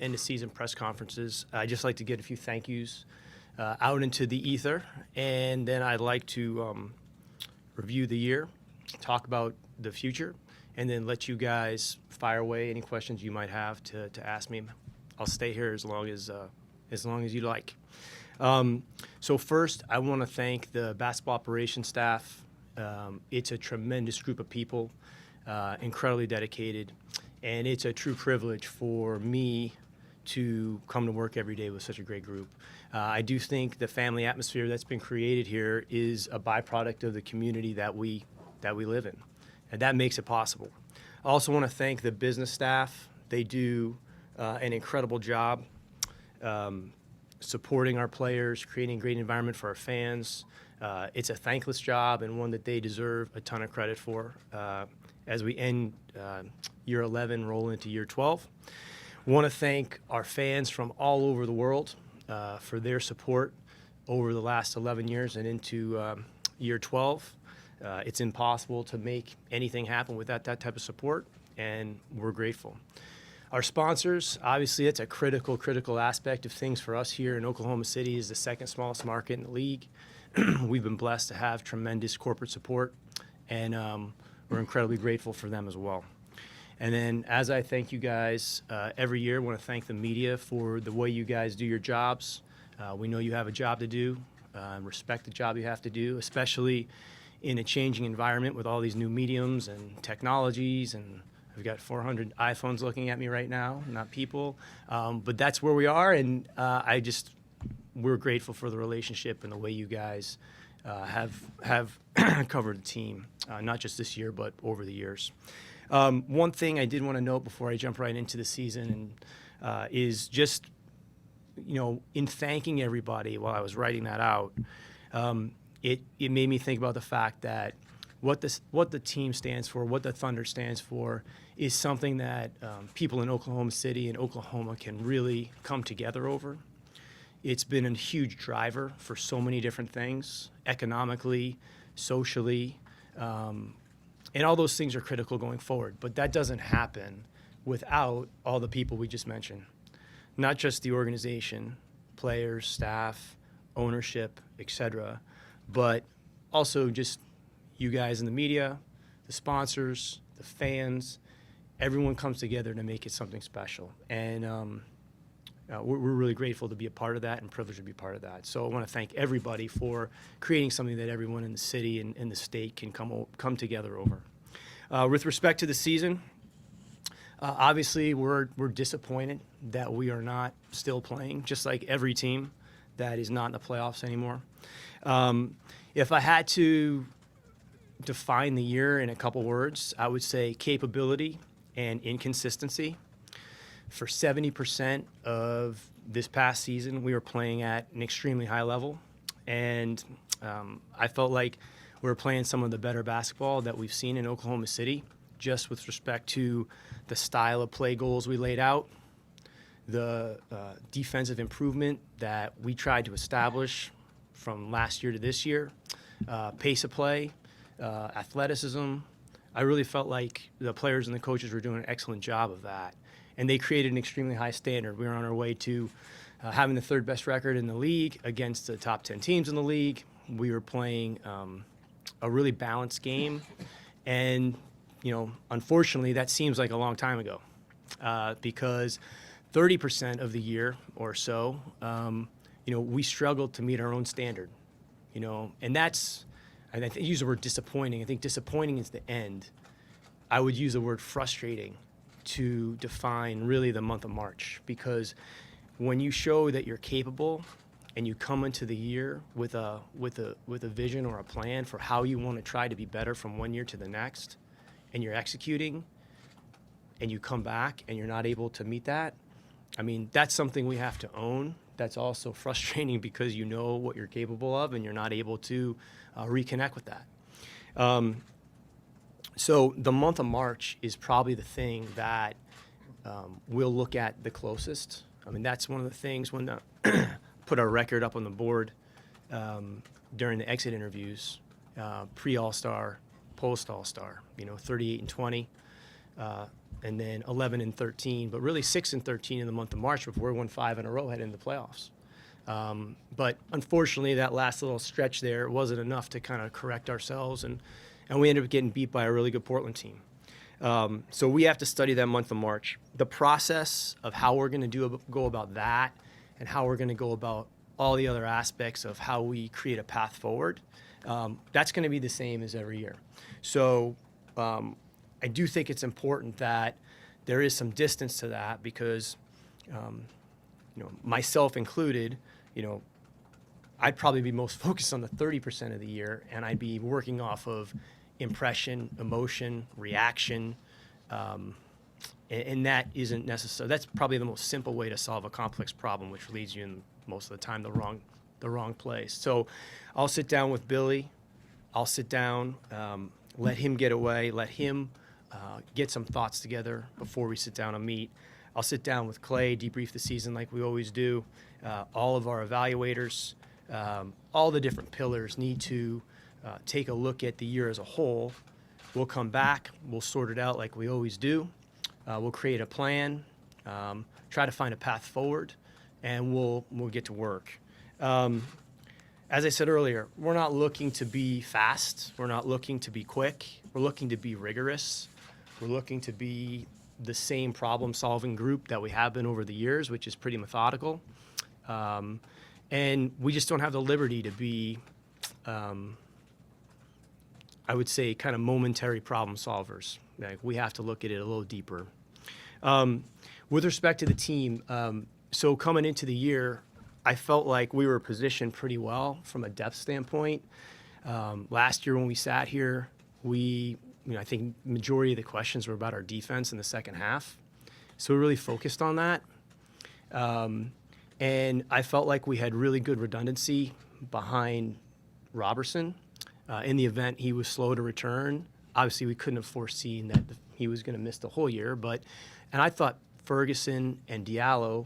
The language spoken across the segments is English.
end of season press conferences, I just like to get a few thank yous out into the ether, and then I'd like to review the year, talk about the future, and then let you guys fire away any questions you might have to ask me. I'll stay here as long as you like. So first, I want to thank the basketball operations staff. It's a tremendous group of people, incredibly dedicated, and it's a true privilege for me to come to work every day with such a great group. I do think the family atmosphere that's been created here is a byproduct of the community that we live in, and that makes it possible. I also want to thank the business staff. They do an incredible job supporting our players, creating a great environment for our fans. It's a thankless job and one that they deserve a ton of credit for as we end year 11, roll into year 12. Want to thank our fans from all over the world for their support over the last 11 years and into year 12. It's impossible to make anything happen without that type of support, and we're grateful. Our sponsors, obviously, it's a critical aspect of things for us here in Oklahoma City. Is the second smallest market in the league. We've been blessed to have tremendous corporate support, and we're incredibly grateful for them as well. And then, as I thank you guys every year, I want to thank the media for the way you guys do your jobs. We know you have a job to do, respect the job you have to do, especially in a changing environment with all these new mediums and technologies, and I've got 400 iPhones looking at me right now, not people, but that's where we are, and we're grateful for the relationship and the way you guys have covered the team, not just this year, but over the years. One thing I did want to note before I jump right into the season is just, in thanking everybody while I was writing that out, it made me think about the fact that what the team stands for, what the Thunder stands for, is something that people in Oklahoma City and Oklahoma can really come together over. It's been a huge driver for so many different things, economically, socially, and all those things are critical going forward. But that doesn't happen without all the people we just mentioned. Not just the organization, players, staff, ownership, etc., but also just you guys in the media, the sponsors, the fans. Everyone comes together to make it something special. And we're really grateful to be a part of that and privileged to be part of that. So I want to thank everybody for creating something that everyone in the city and in the state can come together over. With respect to the season, obviously we're disappointed that we are not still playing, just like every team that is not in the playoffs anymore. If I had to define the year in a couple words, I would say capability and inconsistency. For 70% of this past season, we were playing at an extremely high level, and I felt like we were playing some of the better basketball that we've seen in Oklahoma City, just with respect to the style of play goals we laid out, the defensive improvement that we tried to establish from last year to this year, pace of play, athleticism. I really felt like the players and the coaches were doing an excellent job of that. And they created an extremely high standard. We were on our way to having the third best record in the league against the top 10 teams in the league. We were playing a really balanced game. And, unfortunately, that seems like a long time ago because 30% of the year or so, we struggled to meet our own standard. And that's, I use the word disappointing. I think disappointing is the end. I would use the word frustrating to define really the month of March, because when you show that you're capable and you come into the year with a vision or a plan for how you want to try to be better from one year to the next, and you're executing and you come back and you're not able to meet that, that's something we have to own. That's also frustrating because you know what you're capable of and you're not able to reconnect with that. So the month of March is probably the thing that we'll look at the closest. That's one of the things when put our record up on the board during the exit interviews, pre-All-Star, post-All-Star, 38 and 20. and then 11-13, but really 6-13 in the month of March before we won 5 in a row heading into the playoffs. But unfortunately, that last little stretch there wasn't enough to kind of correct ourselves, and we ended up getting beat by a really good Portland team. So we have to study that month of March. The process of how we're going to go about that, and how we're going to go about all the other aspects of how we create a path forward, that's going to be the same as every year. So I do think it's important that there is some distance to that, because myself included, I'd probably be most focused on the 30% of the year, and I'd be working off of impression, emotion, reaction, and that isn't necessary. That's probably the most simple way to solve a complex problem, which leads you in most of the time the wrong place. So I'll sit down with Billy. I'll sit down, let him get away, let him get some thoughts together before we sit down and meet. I'll sit down with Clay, debrief the season like we always do. All of our evaluators, all the different pillars need to take a look at the year as a whole. We'll come back, we'll sort it out like we always do. We'll create a plan, try to find a path forward, and we'll get to work. As I said earlier, we're not looking to be fast. We're not looking to be quick. We're looking to be rigorous. We're looking to be the same problem-solving group that we have been over the years, which is pretty methodical. And we just don't have the liberty to be, I would say, kind of momentary problem solvers. Like, we have to look at it a little deeper. With respect to the team, so coming into the year, I felt like we were positioned pretty well from a depth standpoint. Last year when we sat here, I think majority of the questions were about our defense in the second half. So we really focused on that. And I felt like we had really good redundancy behind Robertson. In the event he was slow to return, obviously we couldn't have foreseen that he was going to miss the whole year. And I thought Ferguson and Diallo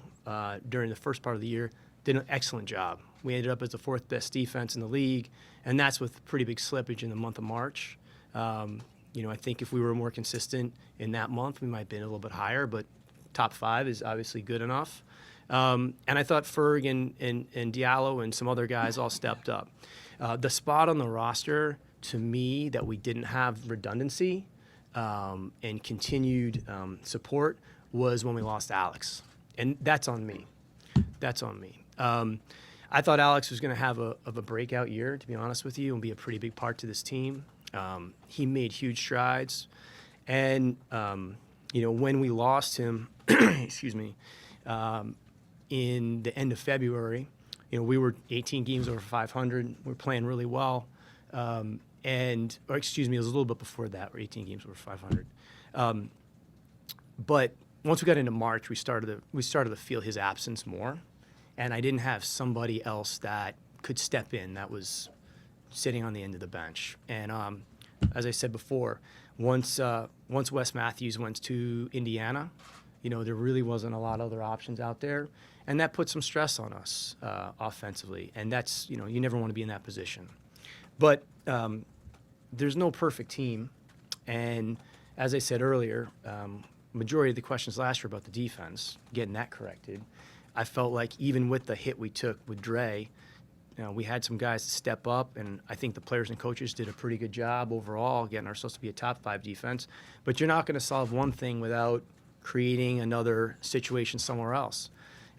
during the first part of the year did an excellent job. We ended up as the 4th best defense in the league, and that's with pretty big slippage in the month of March. I think if we were more consistent in that month, we might have been a little bit higher, but top 5 is obviously good enough. And I thought Ferg and Diallo and some other guys all stepped up. The spot on the roster, to me, that we didn't have redundancy and continued support was when we lost Alex. And that's on me. That's on me. I thought Alex was going to have a breakout year, to be honest with you, and be a pretty big part to this team. He made huge strides. And, when we lost him, excuse me, in the end of February, we were 18 games over 500. We were playing really well. Or excuse me, it was a little bit before that. We're 18 games over 500. But once we got into March, we started to feel his absence more. And I didn't have somebody else that could step in that was sitting on the end of the bench. And as I said before, once Wes Matthews went to Indiana, there really wasn't a lot of other options out there. And that put some stress on us offensively. And that's, you never want to be in that position. But there's no perfect team. And as I said earlier, majority of the questions last year about the defense, getting that corrected. I felt like even with the hit we took with Dre, we had some guys to step up, and I think the players and coaches did a pretty good job overall getting ourselves to be a top 5 defense. But you're not going to solve one thing without creating another situation somewhere else.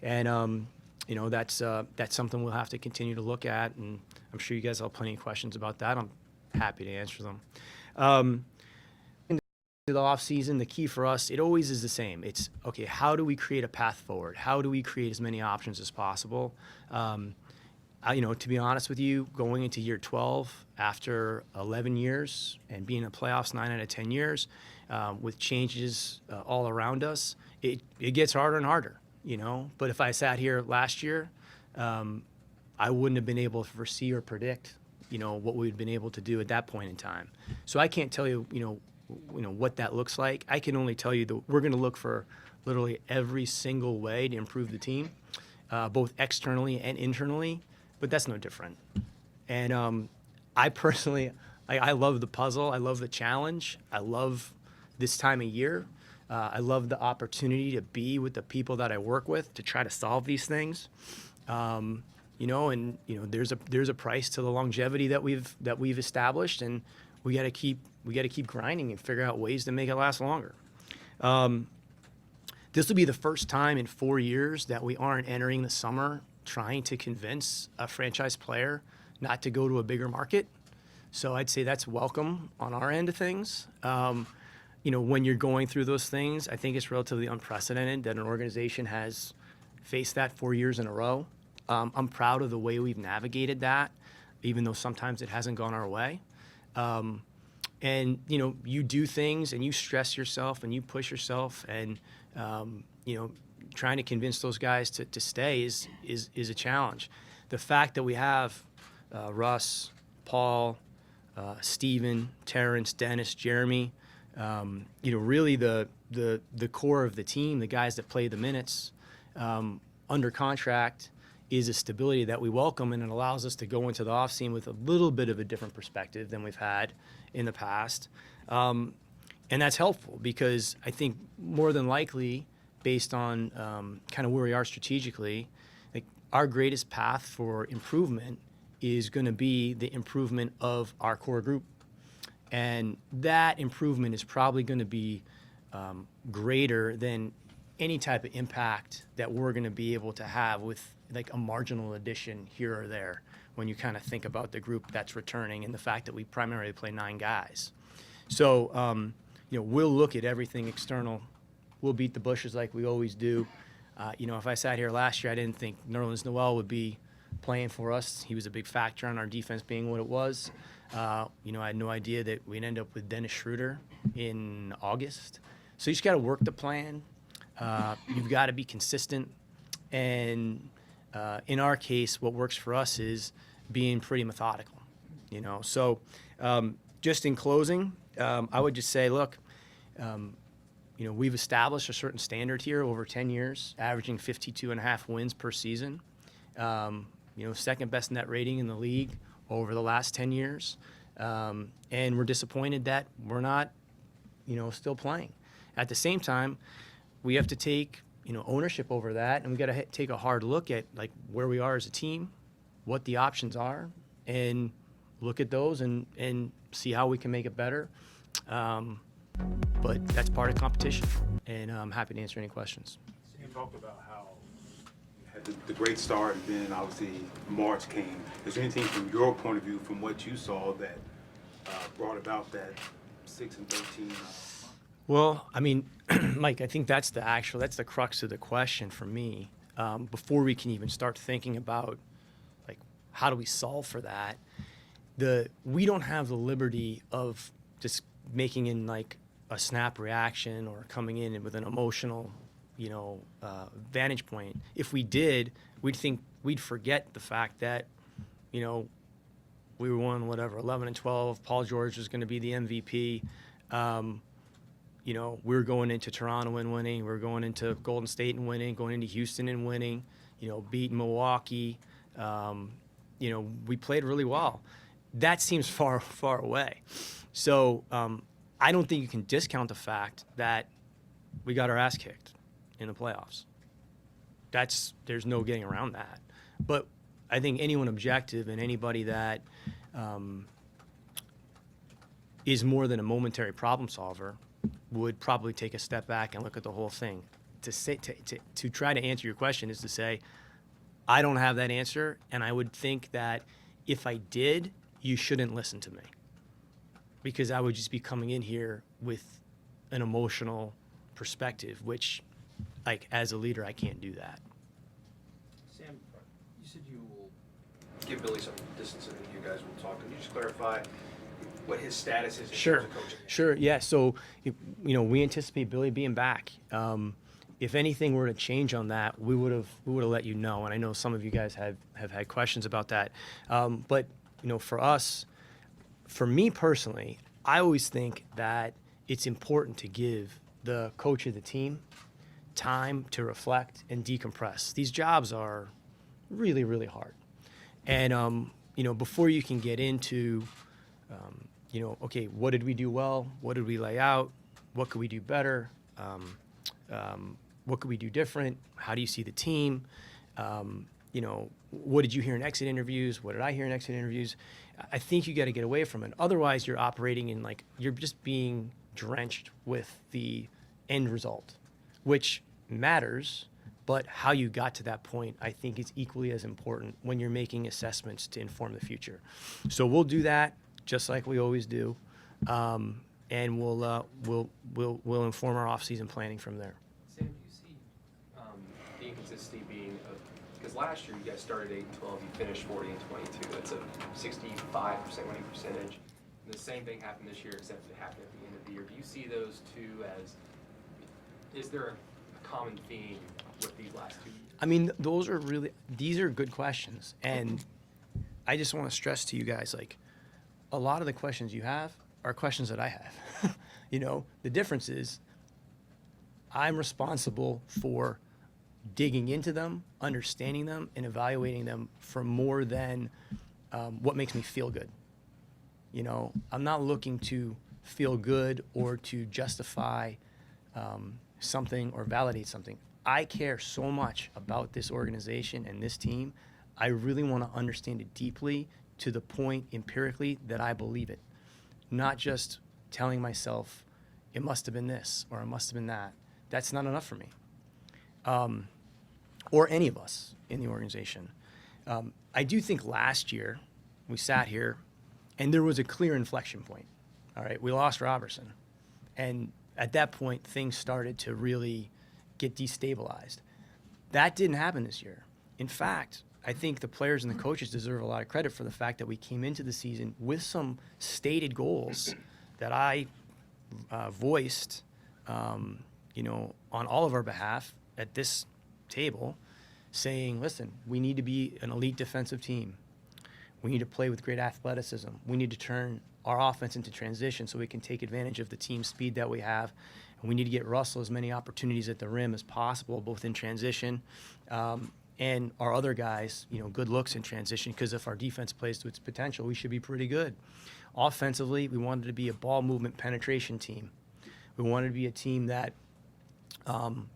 And, that's something we'll have to continue to look at, and I'm sure you guys have plenty of questions about that. I'm happy to answer them. The offseason, the key for us, it always is the same. It's, okay, how do we create a path forward? How do we create as many options as possible? To be honest with you, going into year 12 after 11 years and being in the playoffs 9 out of 10 years, with changes all around us, it gets harder and harder, But if I sat here last year, I wouldn't have been able to foresee or predict, what we'd been able to do at that point in time. So I can't tell you, what that looks like. I can only tell you that we're going to look for literally every single way to improve the team, both externally and internally, but that's no different. And I personally, I love the puzzle. I love the challenge. I love this time of year. I love the opportunity to be with the people that I work with to try to solve these things. There's a price to the longevity that we've established, and we got to keep grinding and figure out ways to make it last longer. This will be the first time in 4 years that we aren't entering the summer trying to convince a franchise player not to go to a bigger market. So I'd say that's welcome on our end of things. When you're going through those things, I think it's relatively unprecedented that an organization has faced that 4 years in a row. I'm proud of the way we've navigated that, even though sometimes it hasn't gone our way. You do things and you stress yourself and you push yourself, and trying to convince those guys to stay is a challenge. The fact that we have Russ, Paul, Steven, Terrence, Dennis, Jeremy, really the core of the team, the guys that play the minutes under contract, is a stability that we welcome, and it allows us to go into the offseason with a little bit of a different perspective than we've had in the past. And that's helpful because I think more than likely, based on kind of where we are strategically, like our greatest path for improvement is going to be the improvement of our core group. And that improvement is probably going to be greater than any type of impact that we're going to be able to have with like a marginal addition here or there when you kind of think about the group that's returning and the fact that we primarily play 9 guys. So, we'll look at everything external. We'll beat the bushes like we always do. If I sat here last year, I didn't think Nerlens Noel would be playing for us. He was a big factor on our defense being what it was. I had no idea that we'd end up with Dennis Schroeder in August. So you just got to work the plan. You've got to be consistent. And in our case, what works for us is being pretty methodical. So just in closing, I would just say, look, we've established a certain standard here over 10 years, averaging 52.5 wins per season. Second best net rating in the league over the last 10 years. And we're disappointed that we're not, still playing. At the same time, we have to take, ownership over that, and we got to take a hard look at like where we are as a team, what the options are, and look at those and see how we can make it better. But that's part of competition, and I'm happy to answer any questions. So you talked about how you had the great start, and then obviously March came. Is there anything from your point of view, from what you saw, that brought about that 6-13? Well, I mean, Mike, I think that's the crux of the question for me. Before we can even start thinking about like how do we solve for that, we don't have the liberty of just making in like a snap reaction or coming in with an emotional, vantage point. If we did, we'd forget the fact that, we won 11-12. Paul George was going to be the MVP. We're going into Toronto and winning. We're going into Golden State and winning. Going into Houston and winning. Beating Milwaukee. We played really well. That seems far, far away. So I don't think you can discount the fact that we got our ass kicked in the playoffs. There's no getting around that. But I think anyone objective and anybody that is more than a momentary problem solver would probably take a step back and look at the whole thing. To try to answer your question is to say, I don't have that answer, and I would think that if I did, you shouldn't listen to me, because I would just be coming in here with an emotional perspective, which, like, as a leader, I can't do that. Sam, you said you will give Billy some distance and you guys will talk. Can you just clarify what his status is in terms of coaching? Sure, yeah. So, we anticipate Billy being back. If anything were to change on that, we would have let you know. And I know some of you guys have had questions about that. But for me personally, I always think that it's important to give the coach of the team time to reflect and decompress. These jobs are really, really hard. And, before you can get into, okay, what did we do well? What did we lay out? what could we do better? What could we do different? How do you see the team? What did you hear in exit interviews? What did I hear in exit interviews? I think you got to get away from it. Otherwise, you're operating in you're just being drenched with the end result, which matters, but how you got to that point, I think, is equally as important when you're making assessments to inform the future. So we'll do that just like we always do, and we'll inform our off-season planning from there. Sam, do you see the inconsistency being because last year you guys started 8-12, you finished 40 and 22. That's a 65% winning percentage. And the same thing happened this year, except it happened at the end of the year. Do you see those two as? Is there a common theme with these last 2 years? I mean, these are good questions. And I just want to stress to you guys, a lot of the questions you have are questions that I have. The difference is I'm responsible for digging into them, understanding them, and evaluating them for more than what makes me feel good. I'm not looking to feel good or to justify something or validate something. I care so much about this organization and this team. I really want to understand it deeply to the point empirically that I believe it, not just telling myself it must have been this or it must have been that. That's not enough for me, or any of us in the organization. I do think last year we sat here and there was a clear inflection point. All right, we lost Robertson, and at that point things started to really get destabilized. That didn't happen this year. In fact, I think the players and the coaches deserve a lot of credit for the fact that we came into the season with some stated goals that I voiced, on all of our behalf at this table, saying, listen, we need to be an elite defensive team. We need to play with great athleticism. We need to turn our offense into transition so we can take advantage of the team speed that we have. And we need to get Russell as many opportunities at the rim as possible, both in transition and our other guys, good looks in transition, because if our defense plays to its potential, we should be pretty good. Offensively, we wanted to be a ball movement penetration team. We wanted to be a team that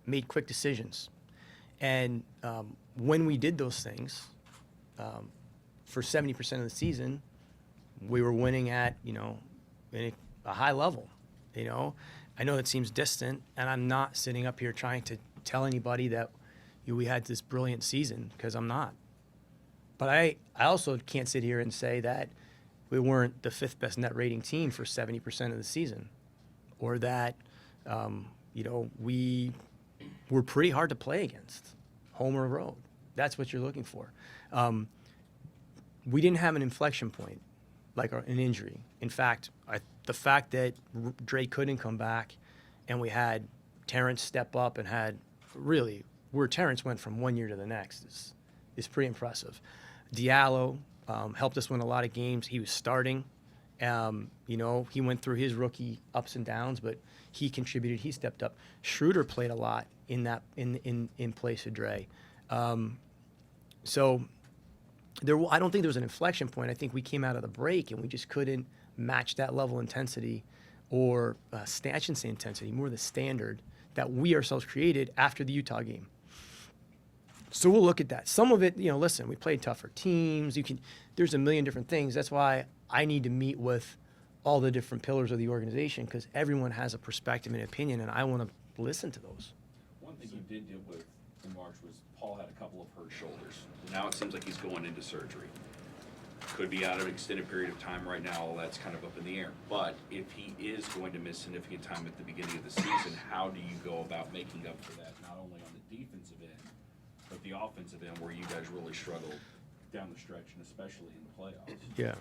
made quick decisions. And when we did those things, for 70% of the season, we were winning at, a high level. I know that seems distant, and I'm not sitting up here trying to tell anybody that we had this brilliant season, because I'm not. But I also can't sit here and say that we weren't the fifth best net rating team for 70% of the season, or that, we were pretty hard to play against, home or road. That's what you're looking for. We didn't have an inflection point, like an injury. In fact, the fact that Dre couldn't come back and we had Terrence step up and had really, where Terrence went from one year to the next is pretty impressive. Diallo helped us win a lot of games. He was starting. He went through his rookie ups and downs, but he contributed. He stepped up. Schroeder played a lot in place of Dre. So I don't think there was an inflection point. I think we came out of the break and we just couldn't match that level of intensity, or I shouldn't say intensity, more the standard that we ourselves created after the Utah game. So we'll look at that. Some of it, listen, we played tougher teams. There's a million different things. That's why I need to meet with all the different pillars of the organization, because everyone has a perspective and opinion, and I want to listen to those. One thing you did deal with in March was Paul had a couple of hurt shoulders. Now it seems like he's going into surgery. Could be out of an extended period of time right now. All that's kind of up in the air. But if he is going to miss significant time at the beginning of the season, how do you go about making up for that, not only on the defensive end, but the offensive end, where you guys really struggled down the stretch, and especially in the playoffs? Yeah.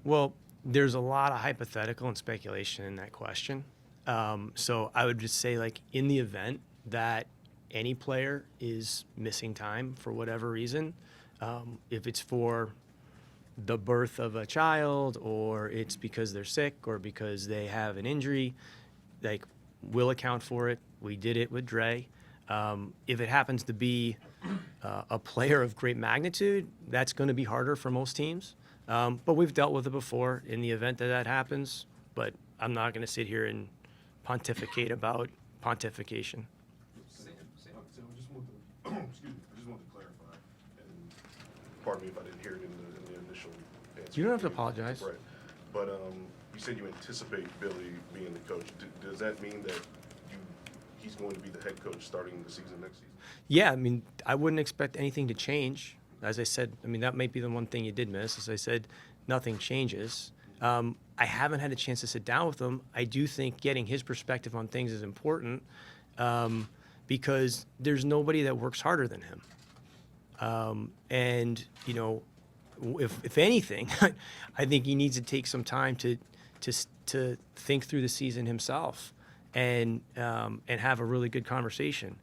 Well, there's a lot of hypothetical and speculation in that question. So I would just say, in the event that any player is missing time for whatever reason, if it's for the birth of a child, or it's because they're sick, or because they have an injury, we'll account for it. We did it with Dre. If it happens to be a player of great magnitude, that's going to be harder for most teams. But we've dealt with it before in the event that happens. But I'm not going to sit here and pontificate about pontification. Sam, So I just want to, excuse me, I just want to clarify, and pardon me if I didn't hear it in the initial answer. You don't have to apologize. Right, but you said you anticipate Billy being the coach. Does that mean that he's going to be the head coach starting the season next season? Yeah, I mean, I wouldn't expect anything to change. As I said, I mean, that might be the one thing you did miss. As I said, nothing changes. I haven't had a chance to sit down with him. I do think getting his perspective on things is important because there's nobody that works harder than him. And, you know, if anything, I think he needs to take some time to think through the season himself and have a really good conversation.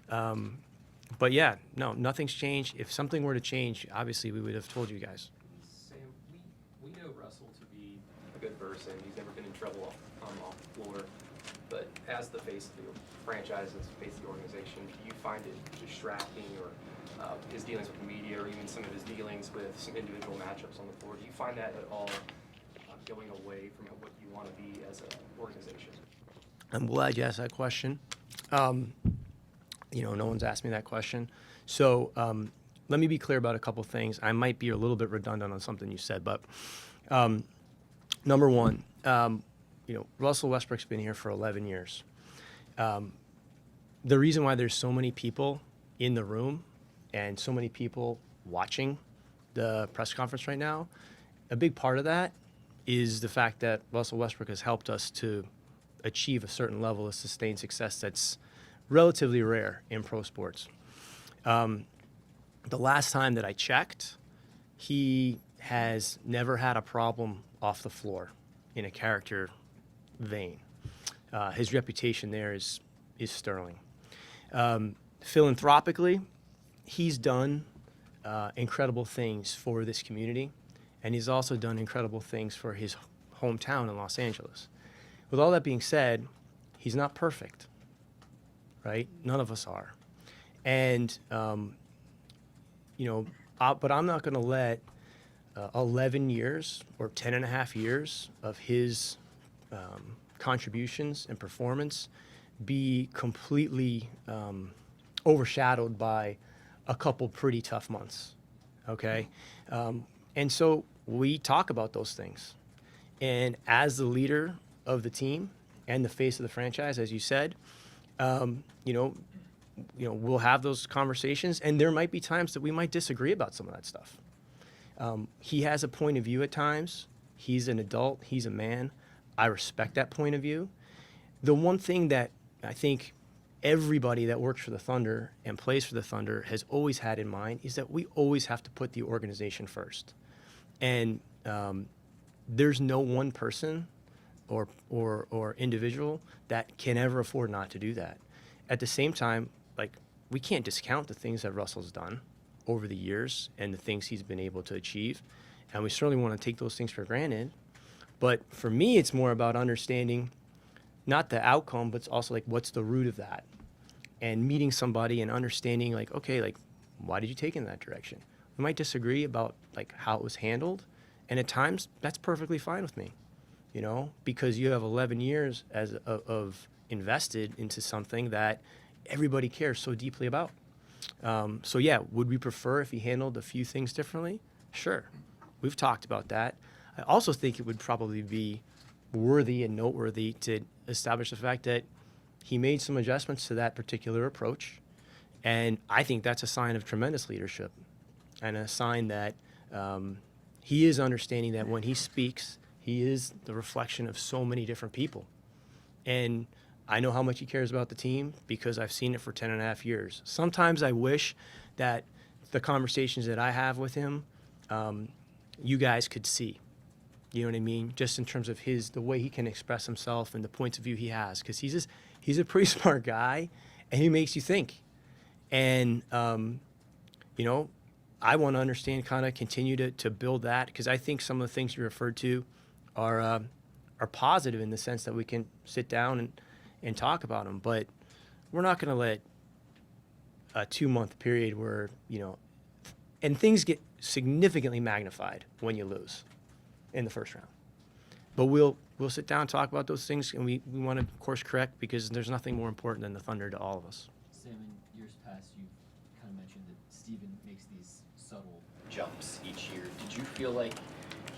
But yeah, no, nothing's changed. If something were to change, obviously we would have told you guys. Sam, we know Russell to be a good person. He's never been in trouble off the floor. But as the face of the franchise, as the face of the organization, do you find it distracting, or his dealings with the media, or even some of his dealings with some individual matchups on the floor? Do you find that at all going away from what you want to be as an organization? I'm glad you asked that question. You know, no one's asked me that question. So let me be clear about a couple things. I might be a little bit redundant on something you said, but number one, you know, Russell Westbrook's been here for 11 years. The reason why there's so many people in the room and so many people watching the press conference right now, a big part of that is the fact that Russell Westbrook has helped us to achieve a certain level of sustained success that's relatively rare in pro sports. The last time that I checked, he has never had a problem off the floor in a character vein. His reputation there is sterling. Philanthropically, he's done incredible things for this community, and he's also done incredible things for his hometown in Los Angeles. With all that being said, he's not perfect, right? None of us are. And, you know, but I'm not going to let 11 years or 10 and a half years of his contributions and performance be completely overshadowed by a couple pretty tough months, okay? And so we talk about those things. And as the leader of the team and the face of the franchise, as you said, you know, we'll have those conversations, and there might be times that we might disagree about some of that stuff. He has a point of view at times. He's an adult. He's a man. I respect that point of view. The one thing that I think everybody that works for the Thunder and plays for the Thunder has always had in mind is that we always have to put the organization first. And there's no one person or individual that can ever afford not to do that. At the same time, like, we can't discount the things that Russell's done over the years and the things he's been able to achieve. And we certainly want to take those things for granted. But for me, it's more about understanding not the outcome, but it's also like, what's the root of that? And meeting somebody and understanding, like, okay, like, why did you take in that direction? We might disagree about like how it was handled. And at times that's perfectly fine with me, you know, because you have 11 years of invested into something that everybody cares so deeply about. So yeah, would we prefer if he handled a few things differently? Sure. We've talked about that. I also think it would probably be worthy and noteworthy to establish the fact that he made some adjustments to that particular approach. And I think that's a sign of tremendous leadership and a sign that he is understanding that when he speaks, he is the reflection of so many different people. And I know how much he cares about the team because I've seen it for 10 and a half years. Sometimes I wish that the conversations that I have with him, you guys could see. You know what I mean? Just in terms of the way he can express himself and the points of view he has. Because he's a pretty smart guy, and he makes you think. And, you know, I want to understand, kind of continue to build that, because I think some of the things you referred to are positive in the sense that we can sit down and talk about them. But we're not going to let a 2-month period where, you know, and things get significantly magnified when you lose in the first round. But we'll sit down and talk about those things, and we want to course correct because there's nothing more important than the Thunder to all of us. Sam, in years past, you kind of mentioned that Steven makes these subtle jumps each year. Did you feel like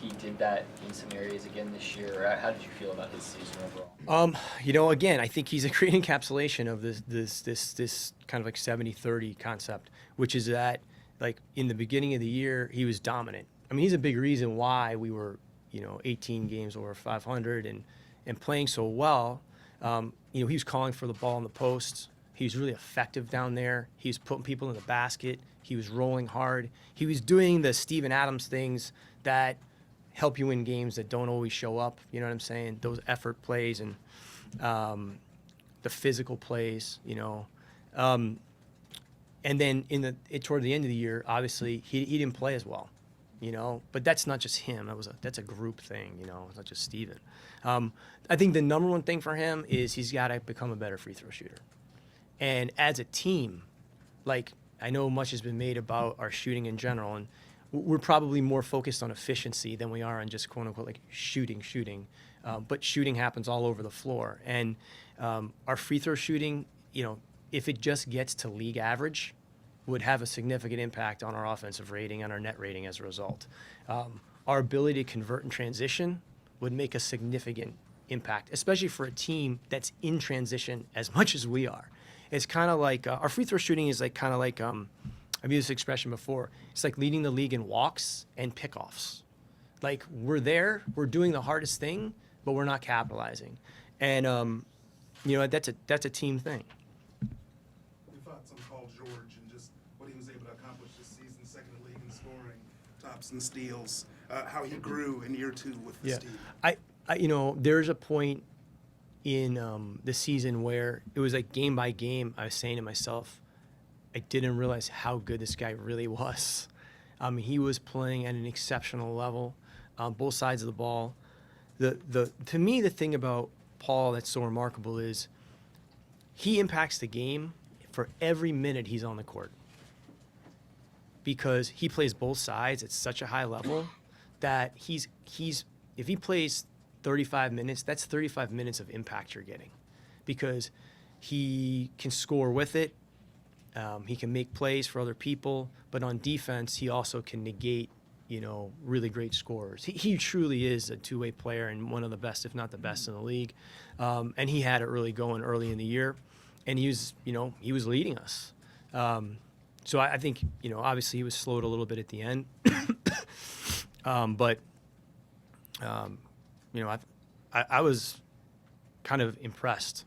he did that in some areas again this year, or how did you feel about his season overall? Again, I think he's a great encapsulation of this kind of like 70-30 concept, which is that like in the beginning of the year he was dominant. I mean, he's a big reason why we were 18 games over 500 and playing so well. He was calling for the ball in the post. He was really effective down there. He was putting people in the basket. He was rolling hard. He was doing the Steven Adams things that help you win games that don't always show up. You know what I'm saying? Those effort plays and the physical plays. And then toward the end of the year, obviously he didn't play as well. But that's not just him. That's a group thing. It's not just Steven. I think the number one thing for him is he's got to become a better free throw shooter. And as a team, like I know much has been made about our shooting in general, and we're probably more focused on efficiency than we are on just quote unquote like shooting. But shooting happens all over the floor, and our free throw shooting, if it just gets to league average, would have a significant impact on our offensive rating and our net rating as a result. Our ability to convert in transition would make a significant impact, especially for a team that's in transition as much as we are. It's kind of like our free throw shooting is like I've used this expression before. It's like leading the league in walks and pickoffs. Like we're there, we're doing the hardest thing, but we're not capitalizing. And that's a team thing. Your thoughts on Paul George and just what he was able to accomplish this season, second in the league in scoring, tops and steals, how he grew in year 2 with the team. There's a point in the season where it was like game by game, I was saying to myself, I didn't realize how good this guy really was. He was playing at an exceptional level on both sides of the ball. To me, the thing about Paul that's so remarkable is he impacts the game for every minute he's on the court because he plays both sides at such a high level that he's if he plays 35 minutes, that's 35 minutes of impact you're getting because he can score with it. He can make plays for other people, but on defense, he also can negate, really great scorers. He truly is a two-way player and one of the best, if not the best in the league. And he had it really going early in the year, and he was leading us. So I think, obviously he was slowed a little bit at the end, but I was kind of impressed,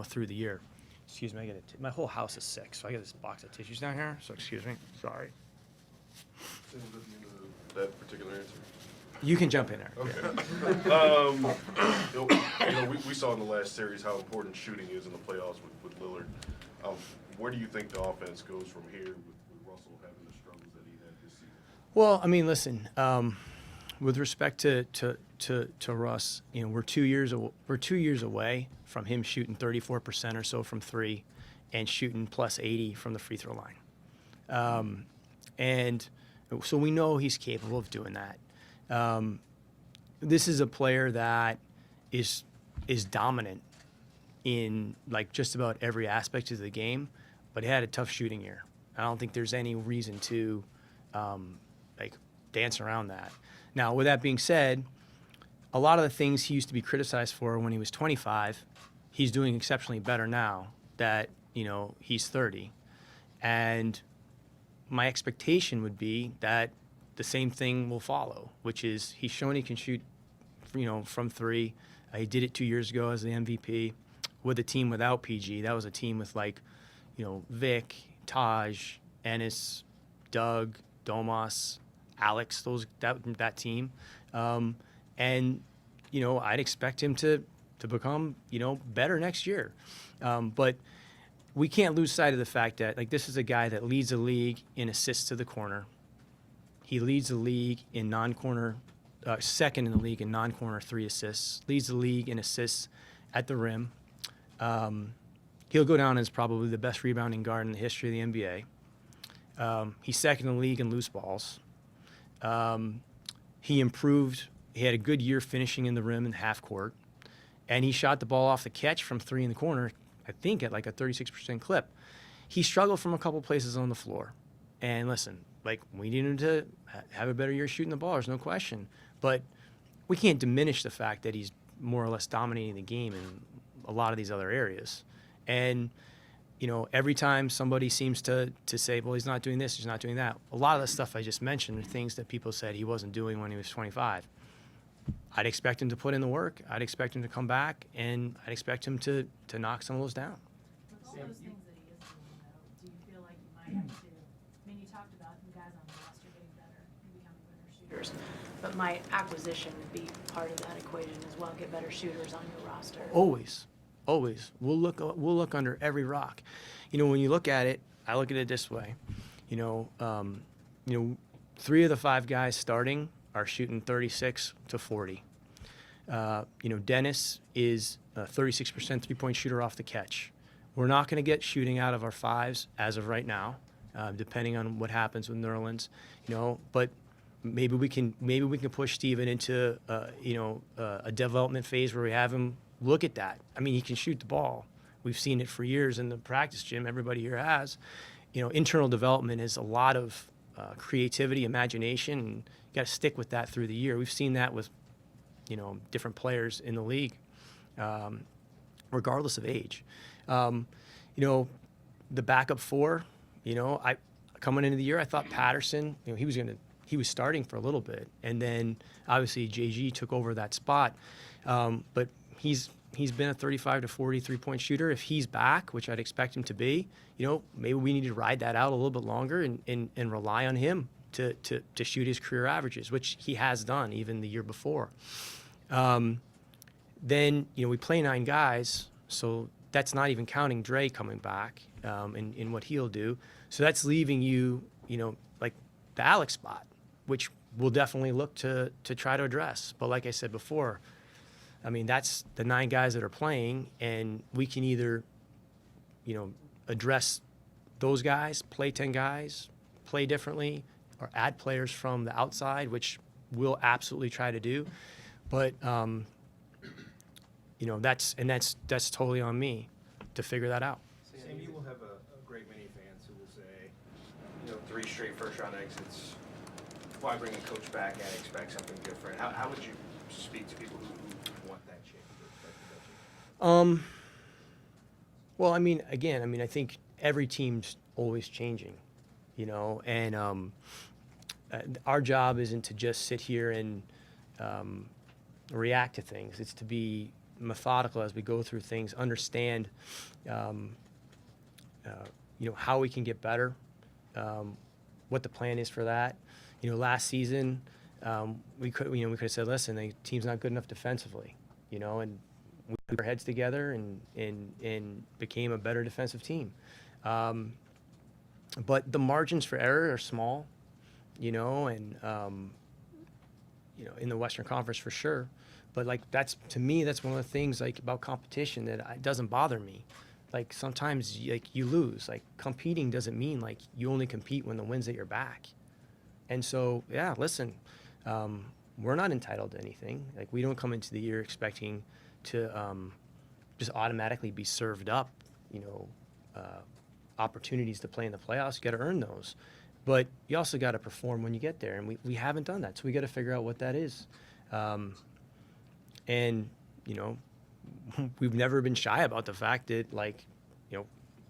through the year. Excuse me, my whole house is sick, so I got this box of tissues down here. So excuse me, sorry. That particular answer. You can jump in there. Okay. We saw in the last series how important shooting is in the playoffs with Lillard. Where do you think the offense goes from here with Russell having the struggles that he had this season? Well, I mean, listen. With respect to Russ, we're 2 years away from him shooting 34% or so from three, and shooting plus 80 from the free throw line, and so we know he's capable of doing that. This is a player that is dominant in like just about every aspect of the game, but he had a tough shooting year. I don't think there's any reason to dance around that. Now, with that being said, a lot of the things he used to be criticized for when he was 25, he's doing exceptionally better now that, he's 30. And my expectation would be that the same thing will follow, which is he's shown he can shoot, from three. He did it 2 years ago as the MVP with a team without PG. That was a team with Vic, Taj, Ennis, Doug, Domas, Alex, that team. And, I'd expect him to become, better next year. But we can't lose sight of the fact that, this is a guy that leads the league in assists to the corner. He leads the league in non-corner, second in the league in non-corner 3 assists, leads the league in assists at the rim. He'll go down as probably the best rebounding guard in the history of the NBA. He's second in the league in loose balls. He improved he had a good year finishing in the rim in half court, and he shot the ball off the catch from 3 in the corner, I think at like a 36% clip. He struggled from a couple places on the floor. And listen, like, we need him to have a better year shooting the ball, there's no question. But we can't diminish the fact that he's more or less dominating the game in a lot of these other areas. And, you know, every time somebody seems to say, well, he's not doing this, he's not doing that, a lot of the stuff I just mentioned are things that people said he wasn't doing when he was 25. I'd expect him to put in the work. I'd expect him to come back, and I'd expect him to knock some of those down. With all those things that he is doing, though, do you feel like you might have to, I mean, you talked about the guys on the roster getting better and becoming better shooters, but might acquisition be part of that equation as well, get better shooters on your roster? Always. We'll look under every rock. You know, when you look at it, I look at it this way. You know, 3 of the 5 guys starting are shooting 36 to 40. You know, Dennis is a 36% three-point shooter off the catch. We're not going to get shooting out of our 5s as of right now, depending on what happens with Nerlens. You know, but maybe we can push Steven into a development phase where we have him look at that. I mean, he can shoot the ball. We've seen it for years in the practice gym. Everybody here has. You know, internal development is a lot of creativity, imagination, and you got to stick with that through the year. We've seen that with, you know, different players in the league, regardless of age. You know, the backup 4, you know, coming into the year, I thought Patterson, you know, he was starting for a little bit, and then obviously JG took over that spot. But he's been a 35 to 40 3-point shooter. If he's back, which I'd expect him to be, you know, maybe we need to ride that out a little bit longer and rely on him to shoot his career averages, which he has done even the year before. Then, you know, we play 9 guys, so that's not even counting Dre coming back in what he'll do. So that's leaving you, you know, like the Alex spot, which we'll definitely look to try to address. But like I said before, I mean, that's the 9 guys that are playing, and we can either, you know, address those guys, play 10 guys, play differently, or add players from the outside, which we'll absolutely try to do. But, you know, that's totally on me to figure that out. Sam, you will have a great many fans who will say, you know, 3 straight first-round exits. Why bring a coach back and expect something different? How would you speak to people who want that change? Well, I mean, again, I think every team's always changing, you know, and our job isn't to just sit here and react to things. It's to be methodical as we go through things, understand, you know, how we can get better, what the plan is for that. You know, last season, we could have said, listen, the team's not good enough defensively, you know, and we put our heads together and became a better defensive team. But the margins for error are small, you know, and you know, in the Western Conference for sure. But like, to me, that's one of the things like about competition that doesn't bother me. Like sometimes like you lose. Like competing doesn't mean like you only compete when the wind's at your back. And so, yeah, listen, we're not entitled to anything. Like we don't come into the year expecting to just automatically be served up, you know, opportunities to play in the playoffs. You got to earn those. But you also got to perform when you get there, and we haven't done that. So we got to figure out what that is. And, you know, we've never been shy about the fact that, like, you know,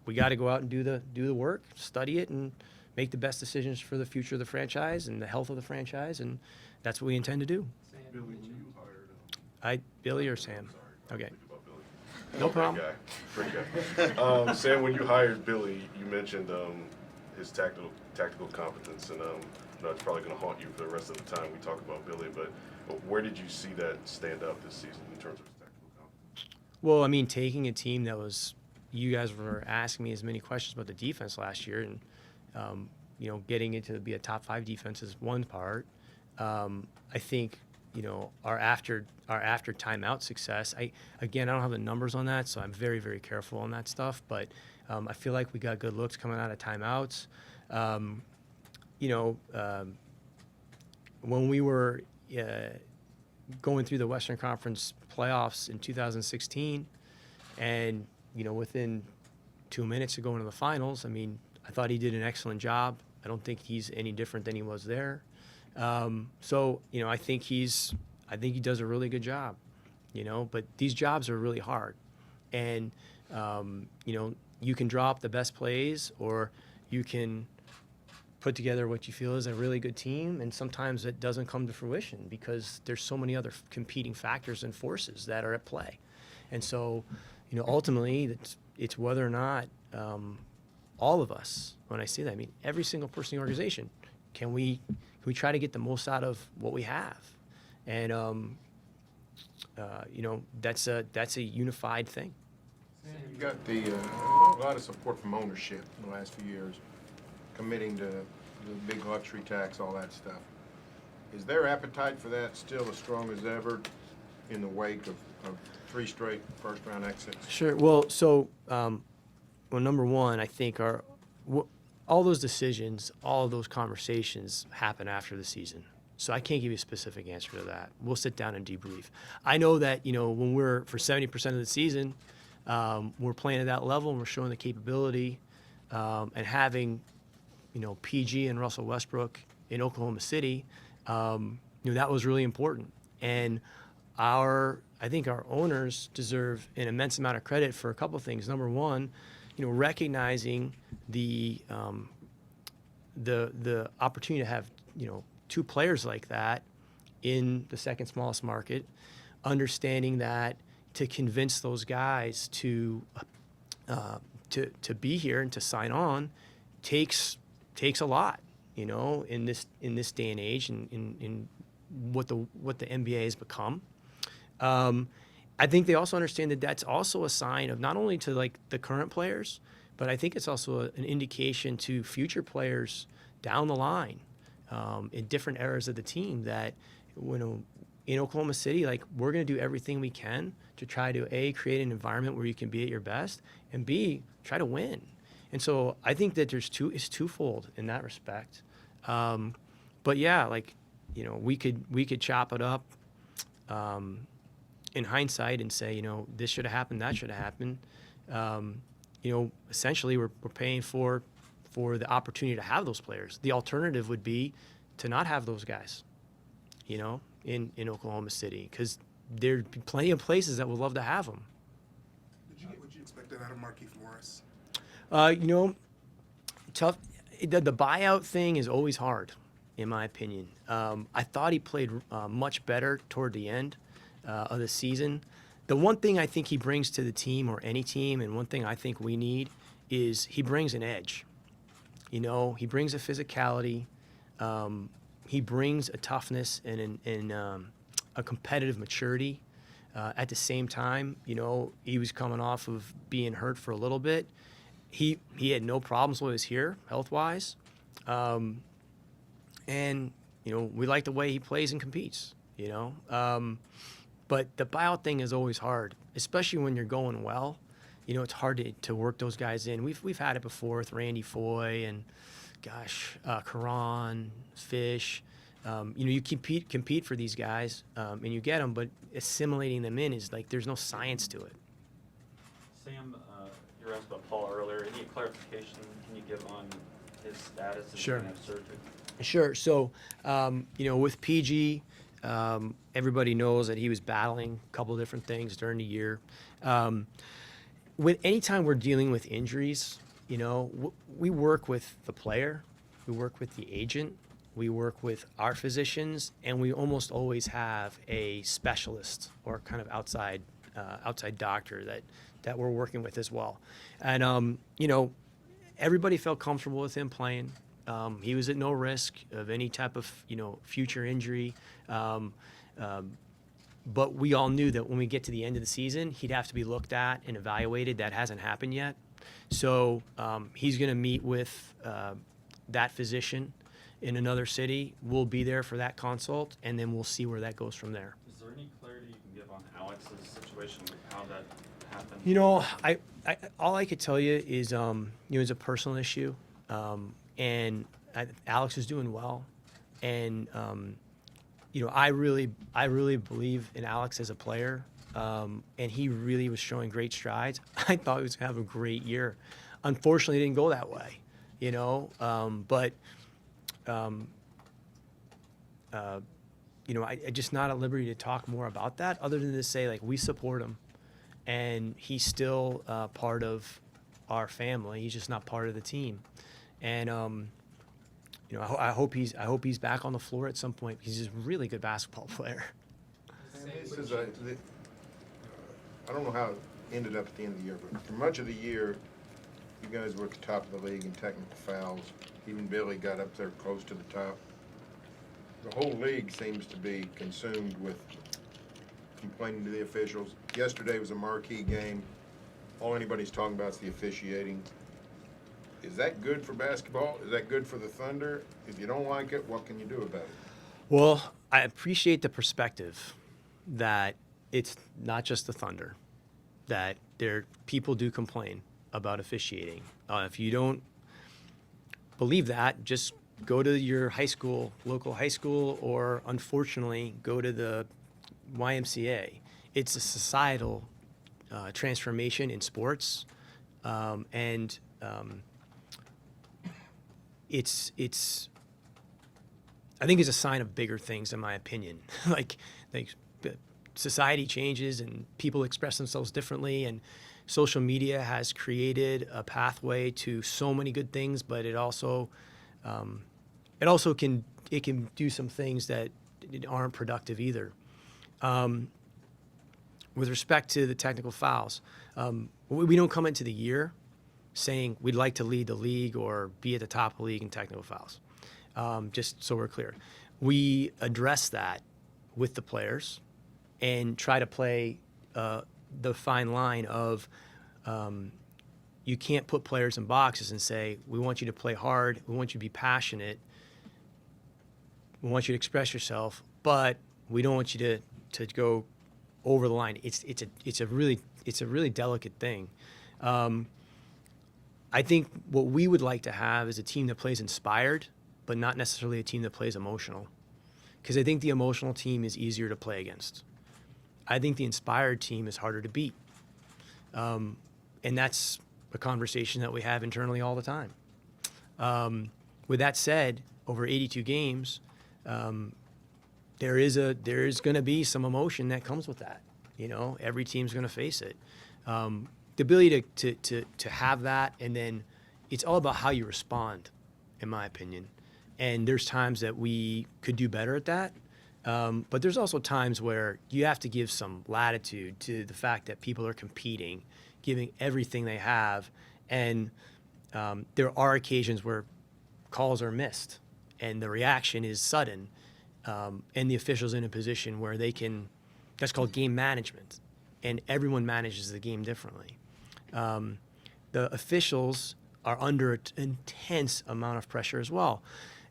we got to go out and do the work, study it, and make the best decisions for the future of the franchise and the health of the franchise, and that's what we intend to do. Billy, when you hired Billy or Sam? sorry, Okay. think about Billy. No Great problem. Great guy. Sam, when you hired Billy, you mentioned his tactical competence, and I know it's probably going to haunt you for the rest of the time we talk about Billy, but where did you see that stand out this season in terms of his tactical competence? Well, I mean, taking a team that was, you guys were asking me as many questions about the defense last year, and you know, getting it to be a top 5 defense is one part. I think, you know, our after timeout success. I don't have the numbers on that, so I'm very, very careful on that stuff. But I feel like we got good looks coming out of timeouts. You know, when we were going through the Western Conference playoffs in 2016, and within 2 minutes of going to the finals, I mean, I thought he did an excellent job. I don't think he's any different than he was there. So I think he does a really good job. But these jobs are really hard, and you can draw up the best plays, or you can put together what you feel is a really good team, and sometimes it doesn't come to fruition because there's so many other competing factors and forces that are at play. And so, ultimately, it's whether or not all of us, when I say that, I mean every single person in the organization, can we try to get the most out of what we have? And that's a unified thing. You got a lot of support from ownership in the last few years, committing to the big luxury tax, all that stuff. Is their appetite for that still as strong as ever in the wake of 3 straight first-round exits? Sure. Well, so, number one, I think all those decisions, all of those conversations happen after the season. So I can't give you a specific answer to that. We'll sit down and debrief. I know that, when we're for 70% of the season, we're playing at that level and we're showing the capability, and having, PG and Russell Westbrook in Oklahoma City, that was really important. And I think our owners deserve an immense amount of credit for a couple of things. Number one, recognizing the opportunity to have, 2 players like that in the second smallest market, understanding that to convince those guys to be here and to sign on takes a lot, in this day and age, and in what the NBA has become. I think they also understand that that's also a sign of not only to like the current players, but I think it's also an indication to future players down the line, in different eras of the team, that in Oklahoma City, like, we're going to do everything we can to try to A, create an environment where you can be at your best, and B, try to win. And so I think that it's twofold in that respect. But yeah, like, we could chop it up in hindsight and say, this should have happened, that should have happened. Essentially we're paying for the opportunity to have those players. The alternative would be to not have those guys, in Oklahoma City, because there'd be plenty of places that would love to have them. Did you get what you expected out of Markieff Morris? Tough. The buyout thing is always hard, in my opinion. I thought he played much better toward the end of the season. The one thing I think he brings to the team, or any team, and one thing I think we need, is he brings an edge. He brings a physicality. He brings a toughness and a competitive maturity. At the same time, he was coming off of being hurt for a little bit. He had no problems when he was here, health-wise. And, we like the way he plays and competes, But the buyout thing is always hard, especially when you're going well. It's hard to work those guys in. We've had it before with Randy Foye and, Karan, Fish. You compete for these guys, and you get them, but assimilating them in is like there's no science to it. Sam, you were asked about Paul earlier. Any clarification can you give on his status? Is he Sure. gonna have surgery? Sure. So, with PG, everybody knows that he was battling a couple of different things during the year. Anytime we're dealing with injuries, we work with the player, we work with the agent, we work with our physicians, and we almost always have a specialist or kind of outside doctor that we're working with as well. And, everybody felt comfortable with him playing. He was at no risk of any type of, future injury. But we all knew that when we get to the end of the season, he'd have to be looked at and evaluated. That hasn't happened yet. So he's going to meet with that physician in another city. We'll be there for that consult, and then we'll see where that goes from there. Is there any clarity you can give on Alex's situation, how that happened? I all I could tell you is, it's a personal issue, and Alex is doing well, and I really believe in Alex as a player, and he really was showing great strides. I thought he was going to have a great year. Unfortunately, it didn't go that way, but I just not at liberty to talk more about that other than to say, like, we support him, and he's still part of our family. He's just not part of the team. And, I hope he's back on the floor at some point because he's a really good basketball player. And this is I don't know how it ended up at the end of the year, but for much of the year, you guys were at the top of the league in technical fouls. Even Billy got up there close to the top. The whole league seems to be consumed with complaining to the officials. Yesterday was a marquee game. All anybody's talking about is the officiating. Is that good for basketball? Is that good for the Thunder? If you don't like it, what can you do about it? Well, I appreciate the perspective that it's not just the Thunder, that people do complain about officiating. If you don't believe that, just go to your local high school, or unfortunately, go to the YMCA. It's a societal transformation in sports, and it's I think it's a sign of bigger things, in my opinion. like society changes and people express themselves differently, and social media has created a pathway to so many good things, but it also can do some things that aren't productive either. With respect to the technical fouls, we don't come into the year saying we'd like to lead the league or be at the top of the league in technical fouls. Just so we're clear, we address that with the players and try to play the fine line of you can't put players in boxes and say, we want you to play hard, we want you to be passionate, we want you to express yourself, but we don't want you to go over the line. It's a really delicate thing. I think what we would like to have is a team that plays inspired, but not necessarily a team that plays emotional. Because I think the emotional team is easier to play against. I think the inspired team is harder to beat. And that's a conversation that we have internally all the time. With that said, over 82 games, there is going to be some emotion that comes with that. Every team's going to face it. The ability to have that, and then it's all about how you respond, in my opinion. And there's times that we could do better at that. But there's also times where you have to give some latitude to the fact that people are competing, giving everything they have. And there are occasions where calls are missed and the reaction is sudden. And the official's in a position where that's called game management. And everyone manages the game differently. The officials are under an intense amount of pressure as well.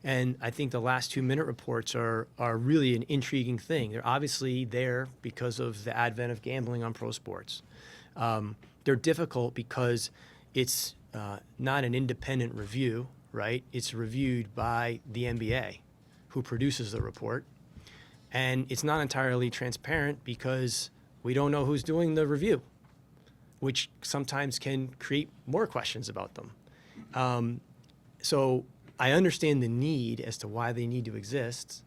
And I think the last 2-minute reports are really an intriguing thing. They're obviously there because of the advent of gambling on pro sports. They're difficult because it's not an independent review, right? It's reviewed by the NBA, who produces the report. And it's not entirely transparent because we don't know who's doing the review, which sometimes can create more questions about them. So I understand the need as to why they need to exist,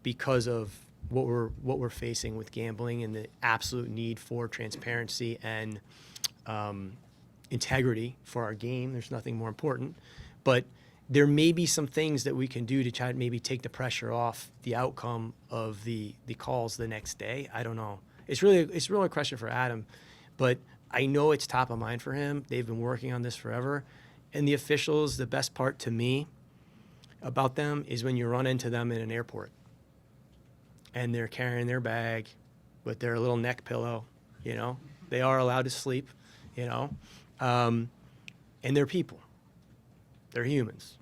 because of what we're facing with gambling and the absolute need for transparency and integrity for our game. There's nothing more important. But there may be some things that we can do to try to maybe take the pressure off the outcome of the calls the next day. I don't know. It's really a question for Adam, but I know it's top of mind for him. They've been working on this forever. And the officials, the best part to me about them is when you run into them in an airport and they're carrying their bag with their little neck pillow, they are allowed to sleep, and they're people. They're humans.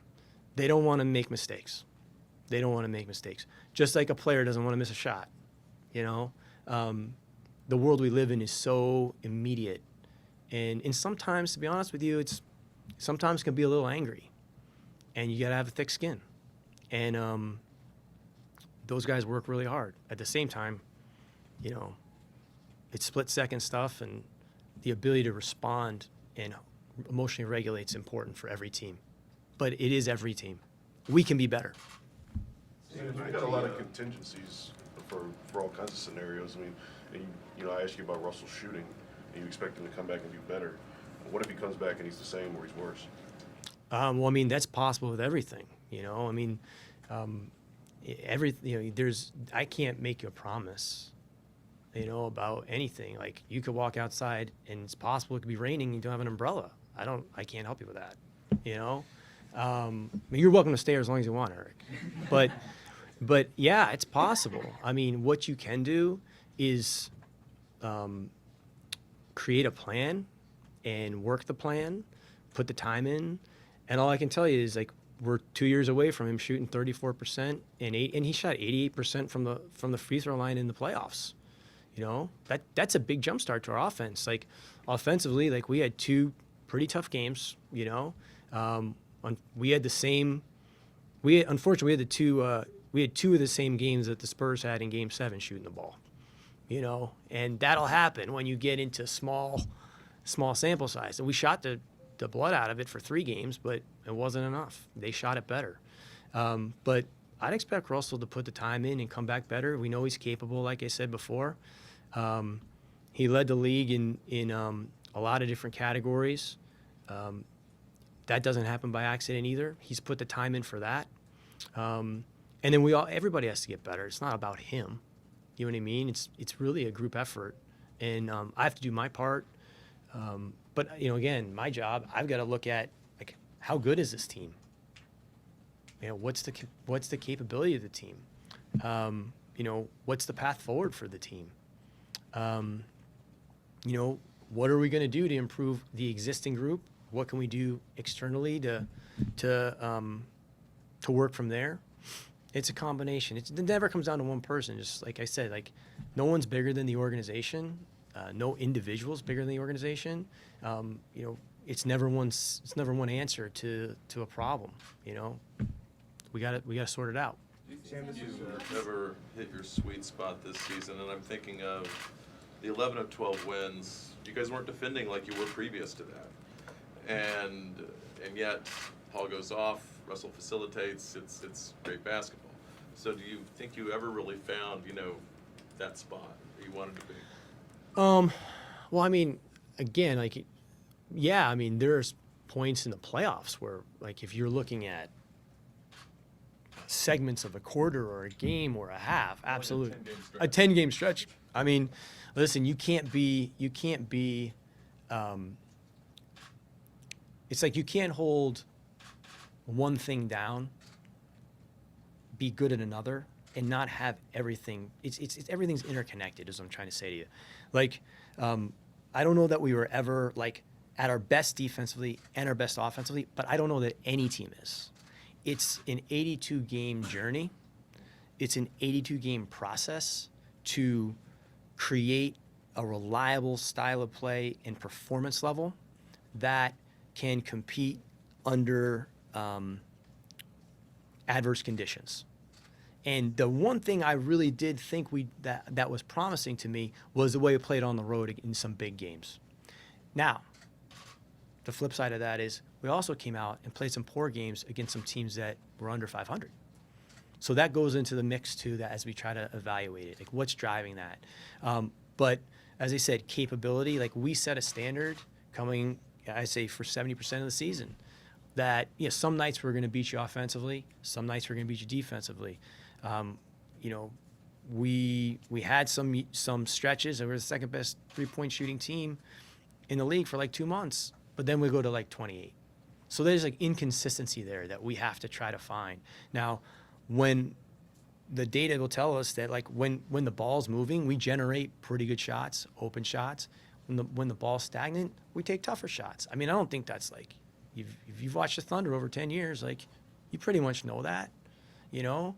They don't want to make mistakes. Just like a player doesn't want to miss a shot, The world we live in is so immediate. And sometimes, to be honest with you, sometimes can be a little angry. And you got to have a thick skin. And those guys work really hard. At the same time, you know, it's split-second stuff, and the ability to respond and emotionally regulate is important for every team. But it is every team. We can be better. You got a lot of contingencies for all kinds of scenarios. I mean, and you know, I asked you about Russell shooting, and you expect him to come back and do better. What if he comes back and he's the same or he's worse? Well, I mean, that's possible with everything, you know. I mean, I can't make you a promise, you know, about anything. Like, you could walk outside and it's possible it could be raining and you don't have an umbrella. I can't help you with that, you know. I mean, you're welcome to stay as long as you want, Eric. But yeah, it's possible. I mean, what you can do is create a plan and work the plan, put the time in, and all I can tell you is, like, we're 2 years away from him shooting 34% and he shot 88% from the free throw line in the playoffs. You know, that's a big jump start to our offense. Like, offensively, like, we had 2 pretty tough games. You know, unfortunately we had 2 of the same games that the Spurs had in Game 7 shooting the ball. You know, and that'll happen when you get into small sample size. And we shot the blood out of it for 3 games, but it wasn't enough. They shot it better. But I'd expect Russell to put the time in and come back better. We know he's capable, like I said before. He led the league in a lot of different categories. That doesn't happen by accident either. He's put the time in for that. And then everybody has to get better. It's not about him. You know what I mean? It's really a group effort. And I have to do my part. But, you know, again, my job, I've got to look at, like, how good is this team? You know, what's the capability of the team? You know, what's the path forward for the team? You know, what are we going to do to improve the existing group? What can we do externally to work from there? It's a combination. It never comes down to one person. Just like I said, like, no one's bigger than the organization. No individual's bigger than the organization. You know, it's never one answer to a problem. You know, we got to sort it out. Do you think you ever hit your sweet spot this season? And I'm thinking of the 11 of 12 wins. You guys weren't defending like you were previous to that, and yet Paul goes off, Russell facilitates. It's great basketball. So do you think you ever really found, you know, that spot that you wanted to be? Well, I mean, again, like, yeah, I mean, there's points in the playoffs where, like, if you're looking at segments of a quarter or a game or a half, absolutely. A 10-game stretch. I mean, listen, you can't be, it's like you can't hold one thing down, be good at another, and not have everything. It's everything's interconnected, is what I'm trying to say to you. Like, I don't know that we were ever, like, at our best defensively and our best offensively, but I don't know that any team is. It's an 82-game journey. It's an 82-game process to create a reliable style of play and performance level that can compete under adverse conditions. And the one thing I really did think that was promising to me was the way we played on the road in some big games. Now, the flip side of that is we also came out and played some poor games against some teams that were under 500. So that goes into the mix too, that as we try to evaluate it, like, what's driving that. But as I said, capability, like, we set a standard coming, I say, for 70% of the season, that, you know, some nights we're going to beat you offensively, some nights we're going to beat you defensively. You know, we had some stretches, and we were the second best 3-point shooting team in the league for like 2 months, but then we go to like 28. So there's, like, inconsistency there that we have to try to find. Now, when the data will tell us that, like, when the ball's moving, we generate pretty good shots, open shots. When the ball's stagnant, we take tougher shots. I mean, I don't think that's, like, if you've watched the Thunder over 10 years, like, you pretty much know that, you know?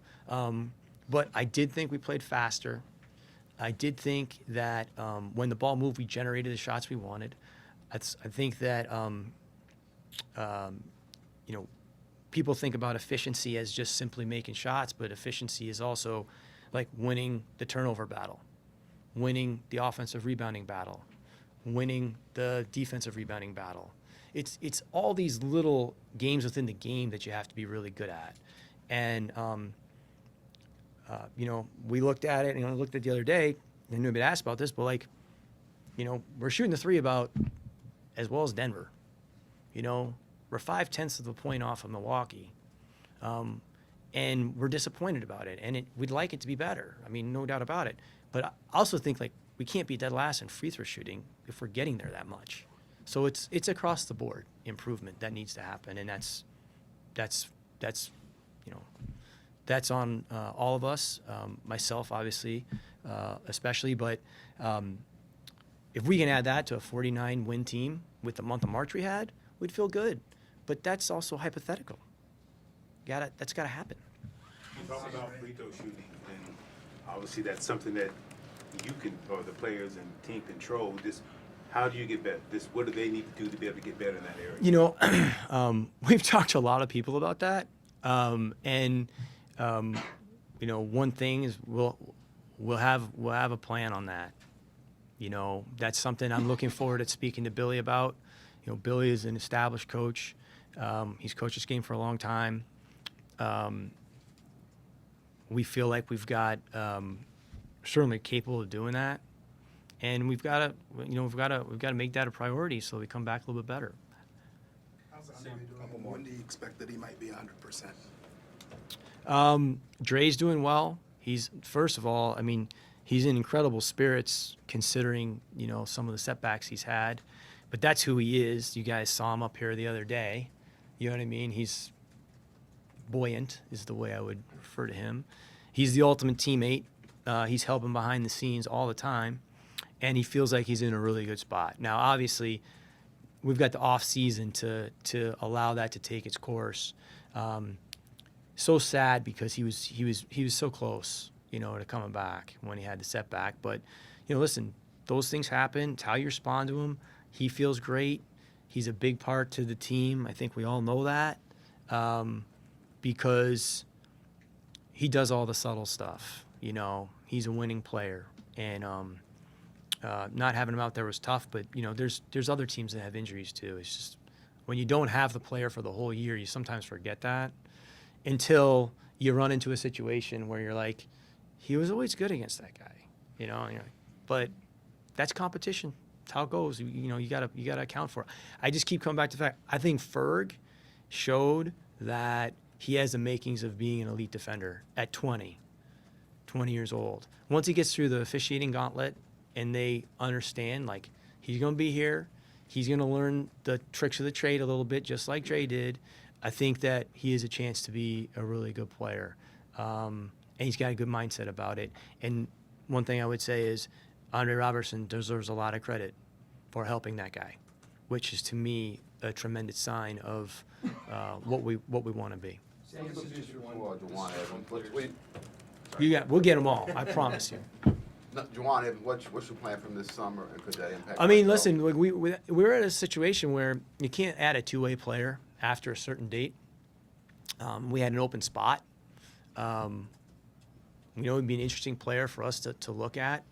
But I did think we played faster. I did think that when the ball moved, we generated the shots we wanted. I think that, you know, people think about efficiency as just simply making shots, but efficiency is also like winning the turnover battle, winning the offensive rebounding battle, winning the defensive rebounding battle. It's all these little games within the game that you have to be really good at. And, you know, we looked at it, and I looked at it the other day, and nobody asked about this, but like, you know, we're shooting the three about as well as Denver. You know, we're 0.5 of a point off of Milwaukee. And we're disappointed about it. And we'd like it to be better. I mean, no doubt about it. But I also think, like, we can't be dead last in free throw shooting if we're getting there that much. So it's across the board improvement that needs to happen. And that's you know, that's on all of us, myself, obviously, especially. But if we can add that to a 49-win team with the month of March we had, we'd feel good. But that's also hypothetical. That's got to happen. You talk about free throw shooting, and obviously that's something that you can, or the players and team control. Just how do you get better? What do they need to do to be able to get better in that area? You know, we've talked to a lot of people about that, and you know, one thing is we'll have a plan on that. You know, that's something I'm looking forward to speaking to Billy about. You know, Billy is an established coach. He's coached this game for a long time. We feel like we've got certainly capable of doing that, and we've got to make that a priority so we come back a little bit better. How's Andre doing? When do you expect that he might be 100%? Dre's doing well. He's, first of all, I mean, he's in incredible spirits considering, you know, some of the setbacks he's had. But that's who he is. You guys saw him up here the other day. You know what I mean? He's buoyant is the way I would refer to him. He's the ultimate teammate. He's helping behind the scenes all the time. And he feels like he's in a really good spot. Now, obviously, we've got the off season to allow that to take its course. So sad because he was so close, you know, to coming back when he had the setback. But, you know, listen, those things happen. It's how you respond to them. He feels great. He's a big part to the team. I think we all know that because he does all the subtle stuff. You know, he's a winning player, and not having him out there was tough. But you know, there's other teams that have injuries too. It's just when you don't have the player for the whole year, you sometimes forget that until you run into a situation where you're like, he was always good against that guy. You know, and you're like, but that's competition. It's how it goes. You know, you gotta account for it. I just keep coming back to the fact I think Ferg showed that he has the makings of being an elite defender at 20 years old. Once he gets through the officiating gauntlet and they understand, like, he's going to be here, he's going to learn the tricks of the trade a little bit, just like Dre did, I think that he has a chance to be a really good player. And he's got a good mindset about it. And one thing I would say is Andre Robertson deserves a lot of credit for helping that guy, which is, to me, a tremendous sign of what we want to be. We'll get them all. I promise you. Juwan Evans, what's your plan from this summer, and could that impact? I mean, listen, we're at a situation where you can't add a two-way player after a certain date. We had an open spot. You know, it'd be an interesting player for us to look at.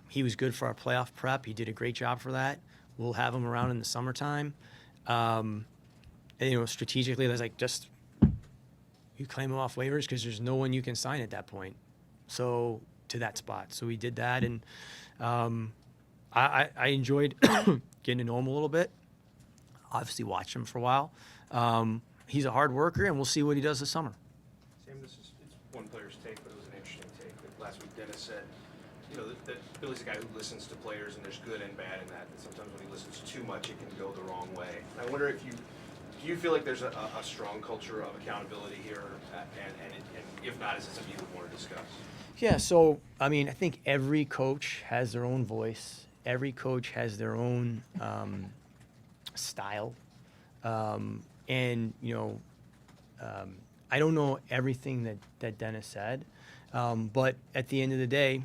He was good for our playoff prep. He did a great job for that. We'll have him around in the summertime. And, you know, strategically, there's like just you claim him off waivers because there's no one you can sign at that point. So to that spot. So we did that, and I enjoyed getting to know him a little bit. Obviously, watched him for a while. He's a hard worker, and we'll see what he does this summer. Sam, it's one player's take, but it was an interesting take. Like last week, Dennis said, you know, that Billy's a guy who listens to players, and there's good and bad in that. And sometimes when he listens too much, it can go the wrong way. And I wonder if do you feel like there's a strong culture of accountability here, and if not, is it something you would want to discuss? Yeah, so, I mean, I think every coach has their own voice. Every coach has their own style. And, you know, I don't know everything that Dennis said, but at the end of the day,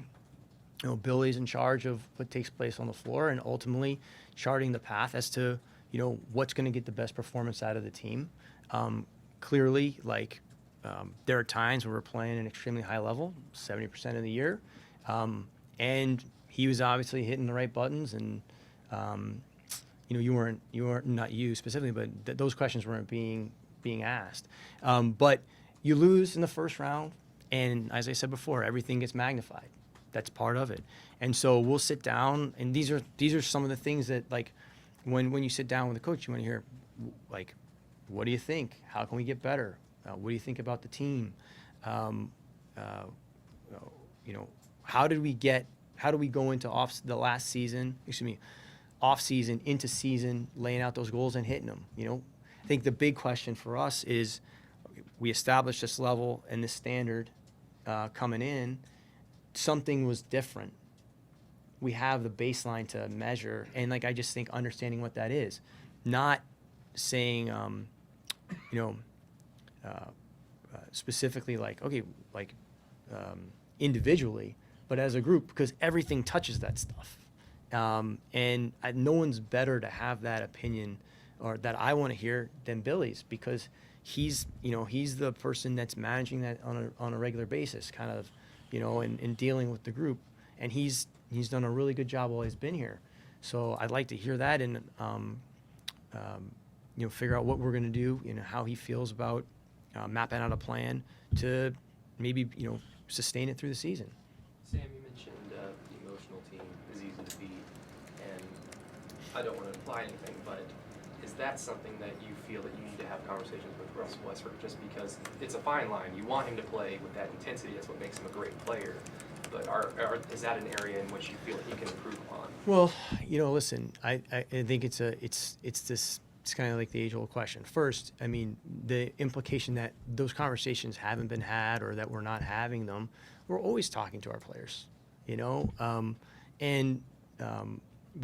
you know, Billy's in charge of what takes place on the floor and ultimately charting the path as to, you know, what's going to get the best performance out of the team. clearly, like, there are times where we're playing an extremely high level, 70% of the year, and he was obviously hitting the right buttons, and you weren't not you specifically, but those questions weren't being asked. But you lose in the first round, and as I said before, everything gets magnified. That's part of it. And so we'll sit down, and these are some of the things that, like, when you sit down with a coach, you want to hear, like, what do you think? How can we get better? What do you think about the team? How do we go into off season into season, laying out those goals and hitting them? I think the big question for us is, we established this level and this standard coming in. Something was different. We have the baseline to measure, and, like, I just think understanding what that is, not saying, specifically, like, okay, like, individually, but as a group, because everything touches that stuff. And no one's better to have that opinion, or that I want to hear, than Billy's, because he's the person that's managing that on a regular basis, kind of, and dealing with the group, and he's done a really good job while he's been here. So I'd like to hear that, and figure out what we're going to do, how he feels about mapping out a plan to maybe sustain it through the season. Sam, you mentioned the emotional team is easy to beat, and I don't want to imply anything, but is that something that you feel that you need to have conversations with Russell Westbrook, just because it's a fine line? You want him to play with that intensity. That's what makes him a great player. But is that an area in which you feel that he can improve upon? Well, listen, I think it's kind of like the age-old question. First, I mean, the implication that those conversations haven't been had, or that we're not having them, we're always talking to our players, but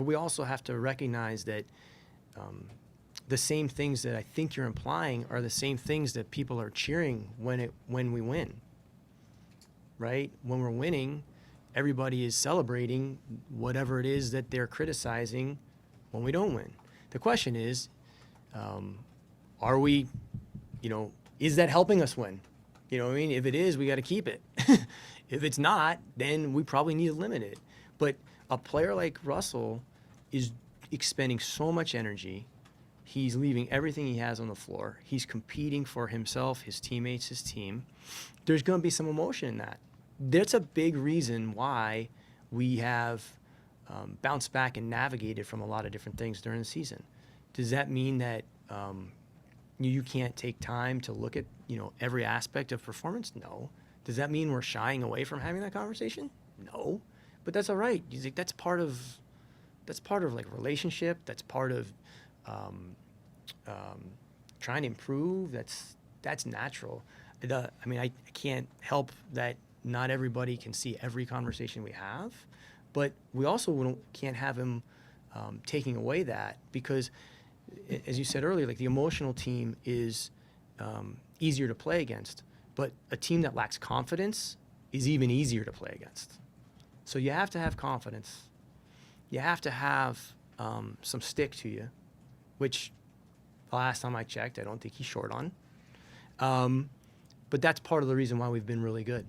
we also have to recognize that the same things that I think you're implying are the same things that people are cheering when we win, right? When we're winning, everybody is celebrating whatever it is that they're criticizing when we don't win. The question is, are we, is that helping us win? You know what I mean? If it is, we got to keep it. If it's not, then we probably need to limit it. But a player like Russell is expending so much energy. He's leaving everything he has on the floor. He's competing for himself, his teammates, his team. There's going to be some emotion in that. That's a big reason why we have bounced back and navigated from a lot of different things during the season. Does that mean that you can't take time to look at every aspect of performance? No. Does that mean we're shying away from having that conversation? No. But that's all right. You think that's part of like relationship. That's part of trying to improve. That's natural. I can't help that not everybody can see every conversation we have, but we also can't have him taking away that, because, as you said earlier, like, the emotional team is easier to play against, but a team that lacks confidence is even easier to play against. So you have to have confidence. You have to have some stick to you, which the last time I checked, I don't think he's short on. But that's part of the reason why we've been really good.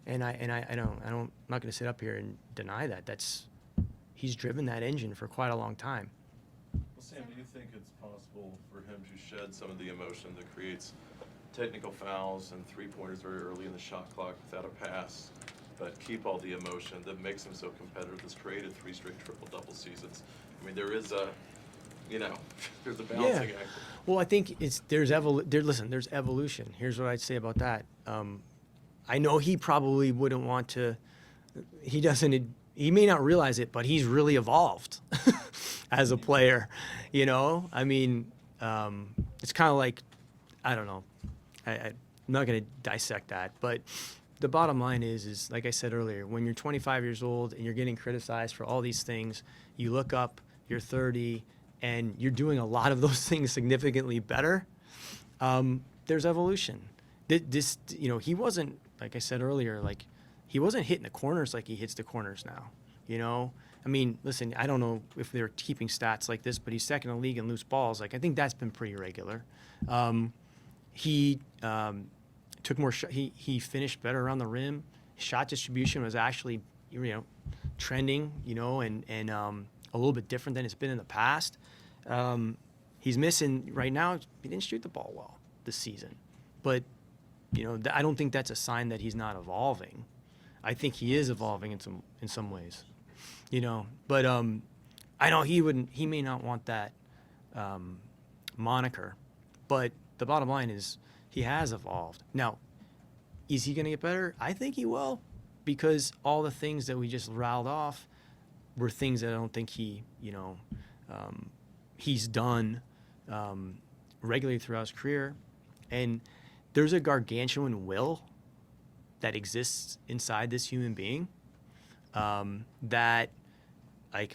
And I'm not going to sit up here and deny that. He's driven that engine for quite a long time. Well, Sam, do you think it's possible for him to shed some of the emotion that creates technical fouls and three-pointers very early in the shot clock without a pass, but keep all the emotion that makes him so competitive, that's created 3 straight triple-double seasons? I mean, there is there's a balancing act. Well, I think there's evolution. Here's what I'd say about that. I know he probably wouldn't want to. He may not realize it, but he's really evolved as a player. I mean, it's kind of like, I don't know. I'm not going to dissect that, but the bottom line is like I said earlier, when you're 25 years old and you're getting criticized for all these things, you look up, you're 30, and you're doing a lot of those things significantly better. There's evolution. He wasn't, like I said earlier, like, he wasn't hitting the corners like he hits the corners now. I mean, listen, I don't know if they're keeping stats like this, but he's second in the league in loose balls. Like, I think that's been pretty regular. he took more. He finished better around the rim. Shot distribution was actually, trending, and a little bit different than it's been in the past. He's missing right now. He didn't shoot the ball well this season, but I don't think that's a sign that he's not evolving. I think he is evolving in some ways, But I know he may not want that moniker, but the bottom line is he has evolved. Now, is he going to get better? I think he will, because all the things that we just rattled off were things that I don't think he's done regularly throughout his career. And there's a gargantuan will that exists inside this human being that I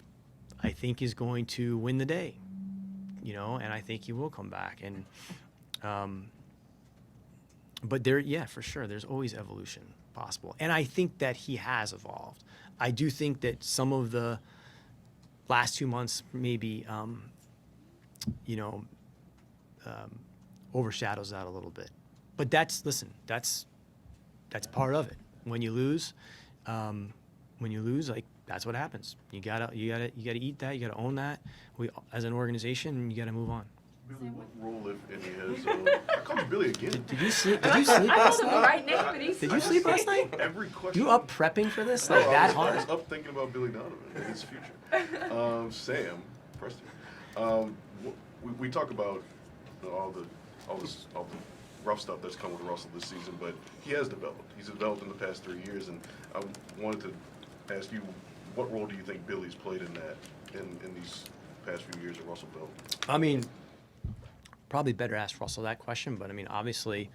think is going to win the day, and I think he will come back. And but for sure, there's always evolution possible. And I think that he has evolved. I do think that some of the last 2 months maybe, overshadows that a little bit. But that's part of it. When you lose, like, that's what happens. You gotta eat that. You gotta own that. We, as an organization, you gotta move on. Billy, what role, if any, has I called you Billy again? Did you sleep last night? Right name, but he's Did you sleep last night? Every question. You up prepping for this No, like that I hard? was up thinking about Billy Donovan and his future. Sam, Presti. We talk about all the rough stuff that's come with Russell this season, but he has developed. He's developed in the past 3 years, and I wanted to ask you, what role do you think Billy's played in that in these past few years of Russell built? I mean, probably better ask Russell that question, but I mean, obviously,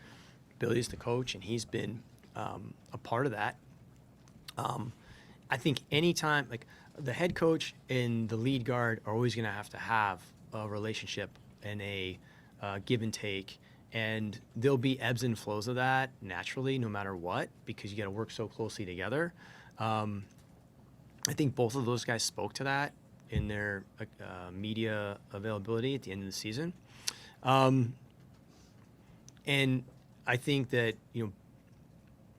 Billy's the coach, and he's been a part of that. I think anytime, like, the head coach and the lead guard are always going to have a relationship and a give and take, and there'll be ebbs and flows of that naturally, no matter what, because you got to work so closely together. I think both of those guys spoke to that in their media availability at the end of the season. And I think that,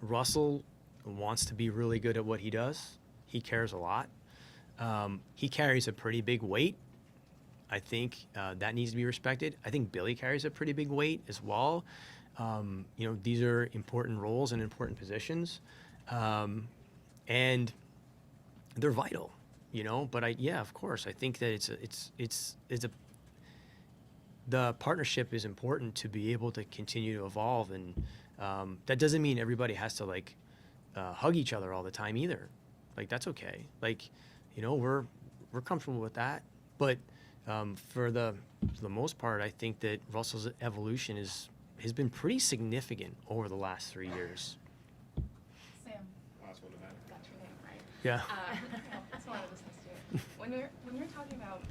Russell wants to be really good at what he does. He cares a lot. He carries a pretty big weight. I think that needs to be respected. I think Billy carries a pretty big weight as well. These are important roles and important positions. And they're vital, but of course, I think that the partnership is important to be able to continue to evolve. And that doesn't mean everybody has to hug each other all the time either. Like, that's okay. Like, we're comfortable with that. But for the most part, I think that Russell's evolution has been pretty significant over the last 3 years. Sam, Last one to matter. got your name right. Yeah. That's one of the listeners to it. When you're talking about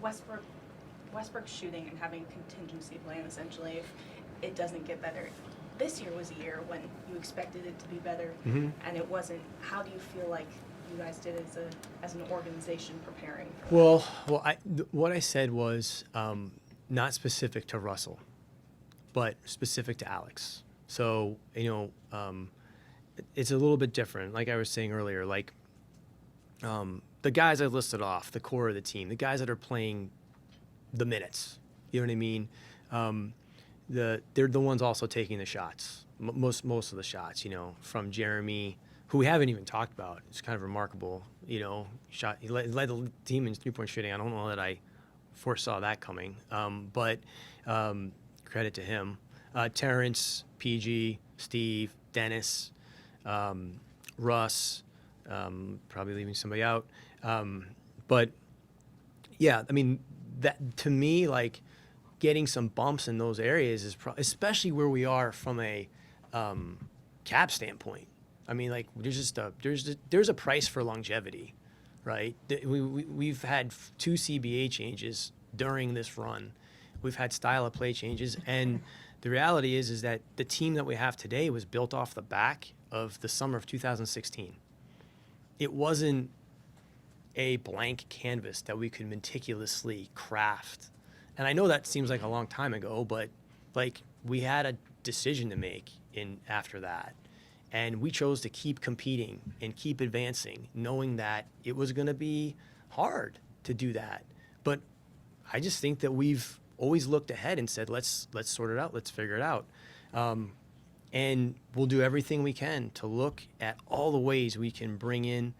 Westbrook shooting and having contingency plan, essentially, if it doesn't get better, this year was a year when you expected it to be better, and it wasn't. How do you feel like you guys did as an organization preparing for that? What I said was not specific to Russell, but specific to Alex. So, it's a little bit different. Like I was saying earlier, the guys I listed off, the core of the team, the guys that are playing the minutes, you know what I mean? They're the ones also taking the shots, most of the shots, from Jeremy, who we haven't even talked about. It's kind of remarkable, he led the team in three-point shooting. I don't know that I foresaw that coming, but credit to him. Terrence, PG, Steve, Dennis, Russ, probably leaving somebody out. But yeah, I mean, that to me, getting some bumps in those areas is especially where we are from a cap standpoint. I mean, there's a price for longevity, right? We've had 2 CBA changes during this run. We've had style of play changes, and the reality is that the team that we have today was built off the back of the summer of 2016. It wasn't a blank canvas that we could meticulously craft. And I know that seems like a long time ago, but we had a decision to make after that. And we chose to keep competing and keep advancing, knowing that it was going to be hard to do that. But I just think that we've always looked ahead and said, let's sort it out, let's figure it out. And we'll do everything we can to look at all the ways we can bring in,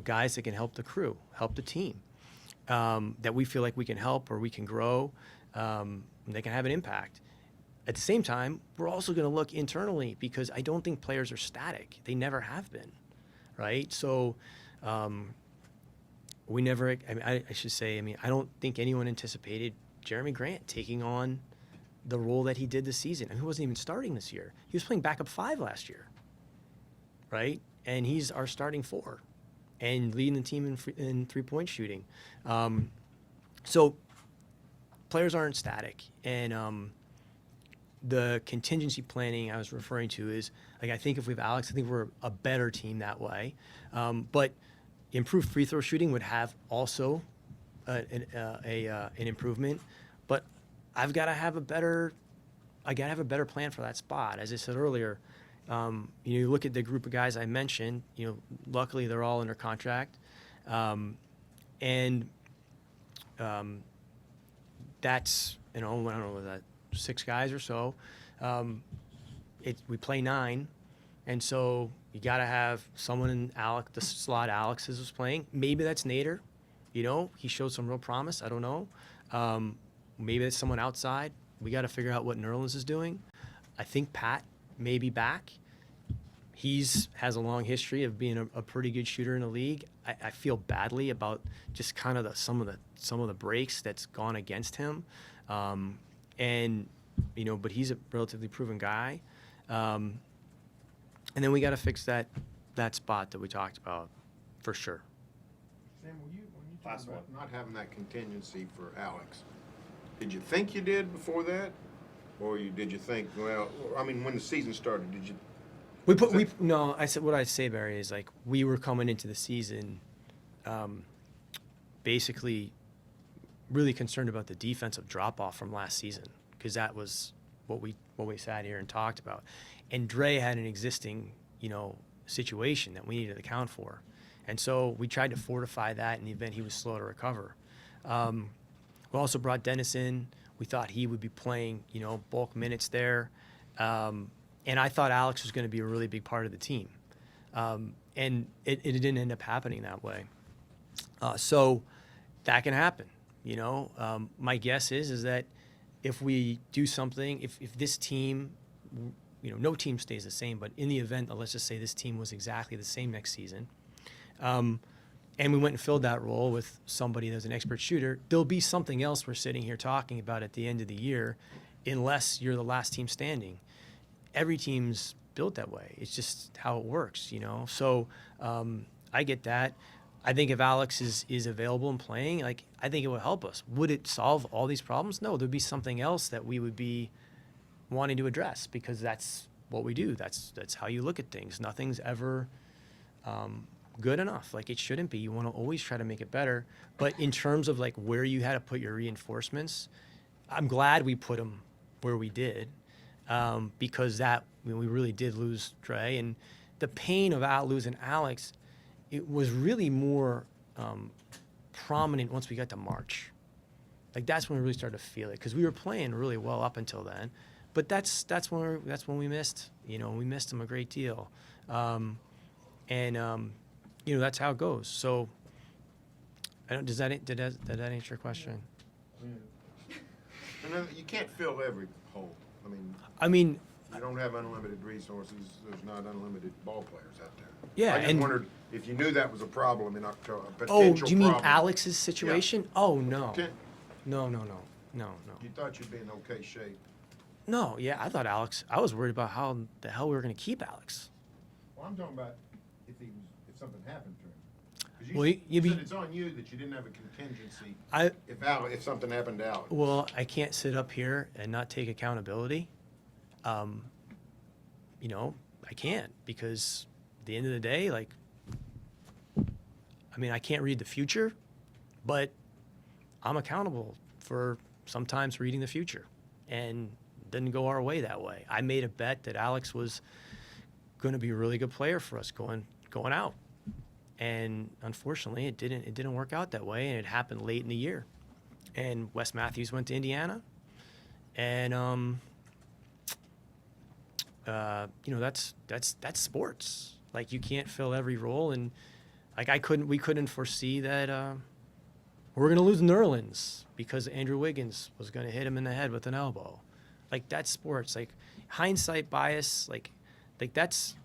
guys that can help the crew, help the team, that we feel like we can help or we can grow, and they can have an impact. At the same time, we're also going to look internally because I don't think players are static. They never have been, right? So we never, I should say, I don't think anyone anticipated Jeremy Grant taking on the role that he did this season. He wasn't even starting this year. He was playing backup 5 last year, right? And he's our starting 4 and leading the team in three-point shooting. So players aren't static. And the contingency planning I was referring to is, like, I think if we have Alex, I think we're a better team that way. But improved free throw shooting would have also an improvement. But I've got to have a better plan for that spot. As I said earlier, you look at the group of guys I mentioned. Luckily they're all under contract, and that's I don't know, was that 6 guys or so. We play 9, and so you got to have someone in the slot Alex was playing. Maybe that's Nader. He showed some real promise. I don't know. Maybe it's someone outside. We got to figure out what Nerlens is doing. I think Pat may be back. Has a long history of being a pretty good shooter in the league. I feel badly about just kind of some of the breaks that's gone against him. But he's a relatively proven guy. And then we got to fix that spot that we talked about for sure. Sam, when you talk about not having that contingency for Alex, did you think you did before that? Or did you think, when the season started, did you? No, what I'd say, Barry, is like we were coming into the season basically really concerned about the defensive drop-off from last season, because that was what we sat here and talked about. And Dre had an existing, situation that we needed to account for. And so we tried to fortify that in the event he was slow to recover. We also brought Dennis in. We thought he would be playing, bulk minutes there. And I thought Alex was going to be a really big part of the team. And it didn't end up happening that way. So that can happen, My guess is that if we do something, if this team, no team stays the same, but in the event that, let's just say this team was exactly the same next season, and we went and filled that role with somebody that's an expert shooter, there'll be something else we're sitting here talking about at the end of the year, unless you're the last team standing. Every team's built that way. It's just how it works, So I get that. I think if Alex is available and playing, I think it would help us. Would it solve all these problems? No, there'd be something else that we would be wanting to address, because that's what we do. That's how you look at things. Nothing's ever good enough. It shouldn't be. You want to always try to make it better. But in terms of where you had to put your reinforcements, I'm glad we put them where we did, because we really did lose Dre, and the pain of losing Alex, it was really more prominent once we got to March. That's when we really started to feel it, because we were playing really well up until then, but that's when we missed. We missed him a great deal, that's how it goes. So, did that answer your question? And you can't fill every hole. You don't have unlimited resources. There's not unlimited ball players out there. Yeah, I just wondered if you knew that was a problem in October. Oh, do you mean Alex's situation? Yeah. Oh, no. No. You thought you'd be in okay shape. No, yeah, I was worried about how the hell we were going to keep Alex. Well, I'm talking about if something happened to him. Well, you said it's on you that you didn't have a contingency if something happened to Alex. Well, I can't sit up here and not take accountability. I can't, because at the end of the day, I can't read the future, but I'm accountable for sometimes reading the future. and didn't go our way that way. I made a bet that Alex was going to be a really good player for us going out, and unfortunately, it didn't work out that way, and it happened late in the year. And Wes Matthews went to Indiana, and that's sports. Like, you can't fill every role, and like we couldn't foresee that we're going to lose Nerlens because Andrew Wiggins was going to hit him in the head with an elbow. Like, that's sports. Like, hindsight bias. Like that's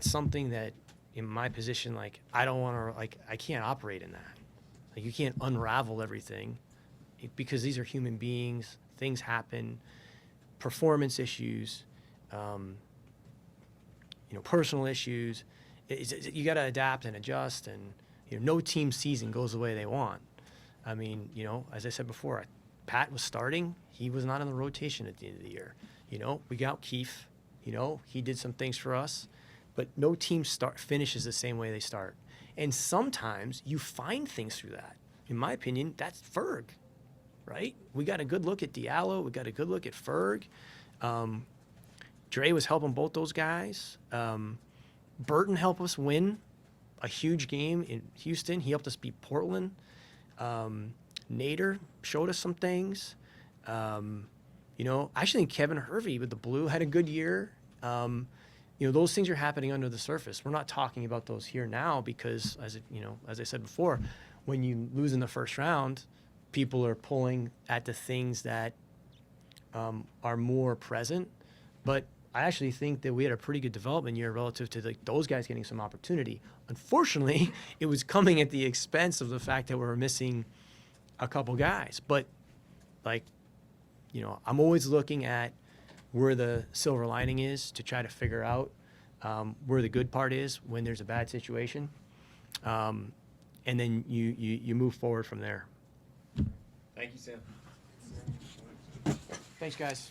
something that, in my position, like, I don't want to, like, I can't operate in that. Like, you can't unravel everything because these are human beings. Things happen, performance issues, personal issues. You got to adapt and adjust, and no team season goes the way they want. I mean, as I said before, Pat was starting. He was not in the rotation at the end of the year. We got Keefe. He did some things for us, but no team finishes the same way they start. And sometimes you find things through that. In my opinion, that's Ferg, right? We got a good look at Diallo. We got a good look at Ferg. Dre was helping both those guys. Burton helped us win a huge game in Houston. He helped us beat Portland. Nader showed us some things. I actually think Kevin Hervey with the Blue had a good year. Those things are happening under the surface. We're not talking about those here now because, as I said before, when you lose in the first round, people are pulling at the things that are more present. But I actually think that we had a pretty good development year relative to those guys getting some opportunity. Unfortunately, it was coming at the expense of the fact that we were missing a couple guys. But, I'm always looking at where the silver lining is to try to figure out where the good part is when there's a bad situation. And then you move forward from there. Thank you, Sam. Thanks, guys.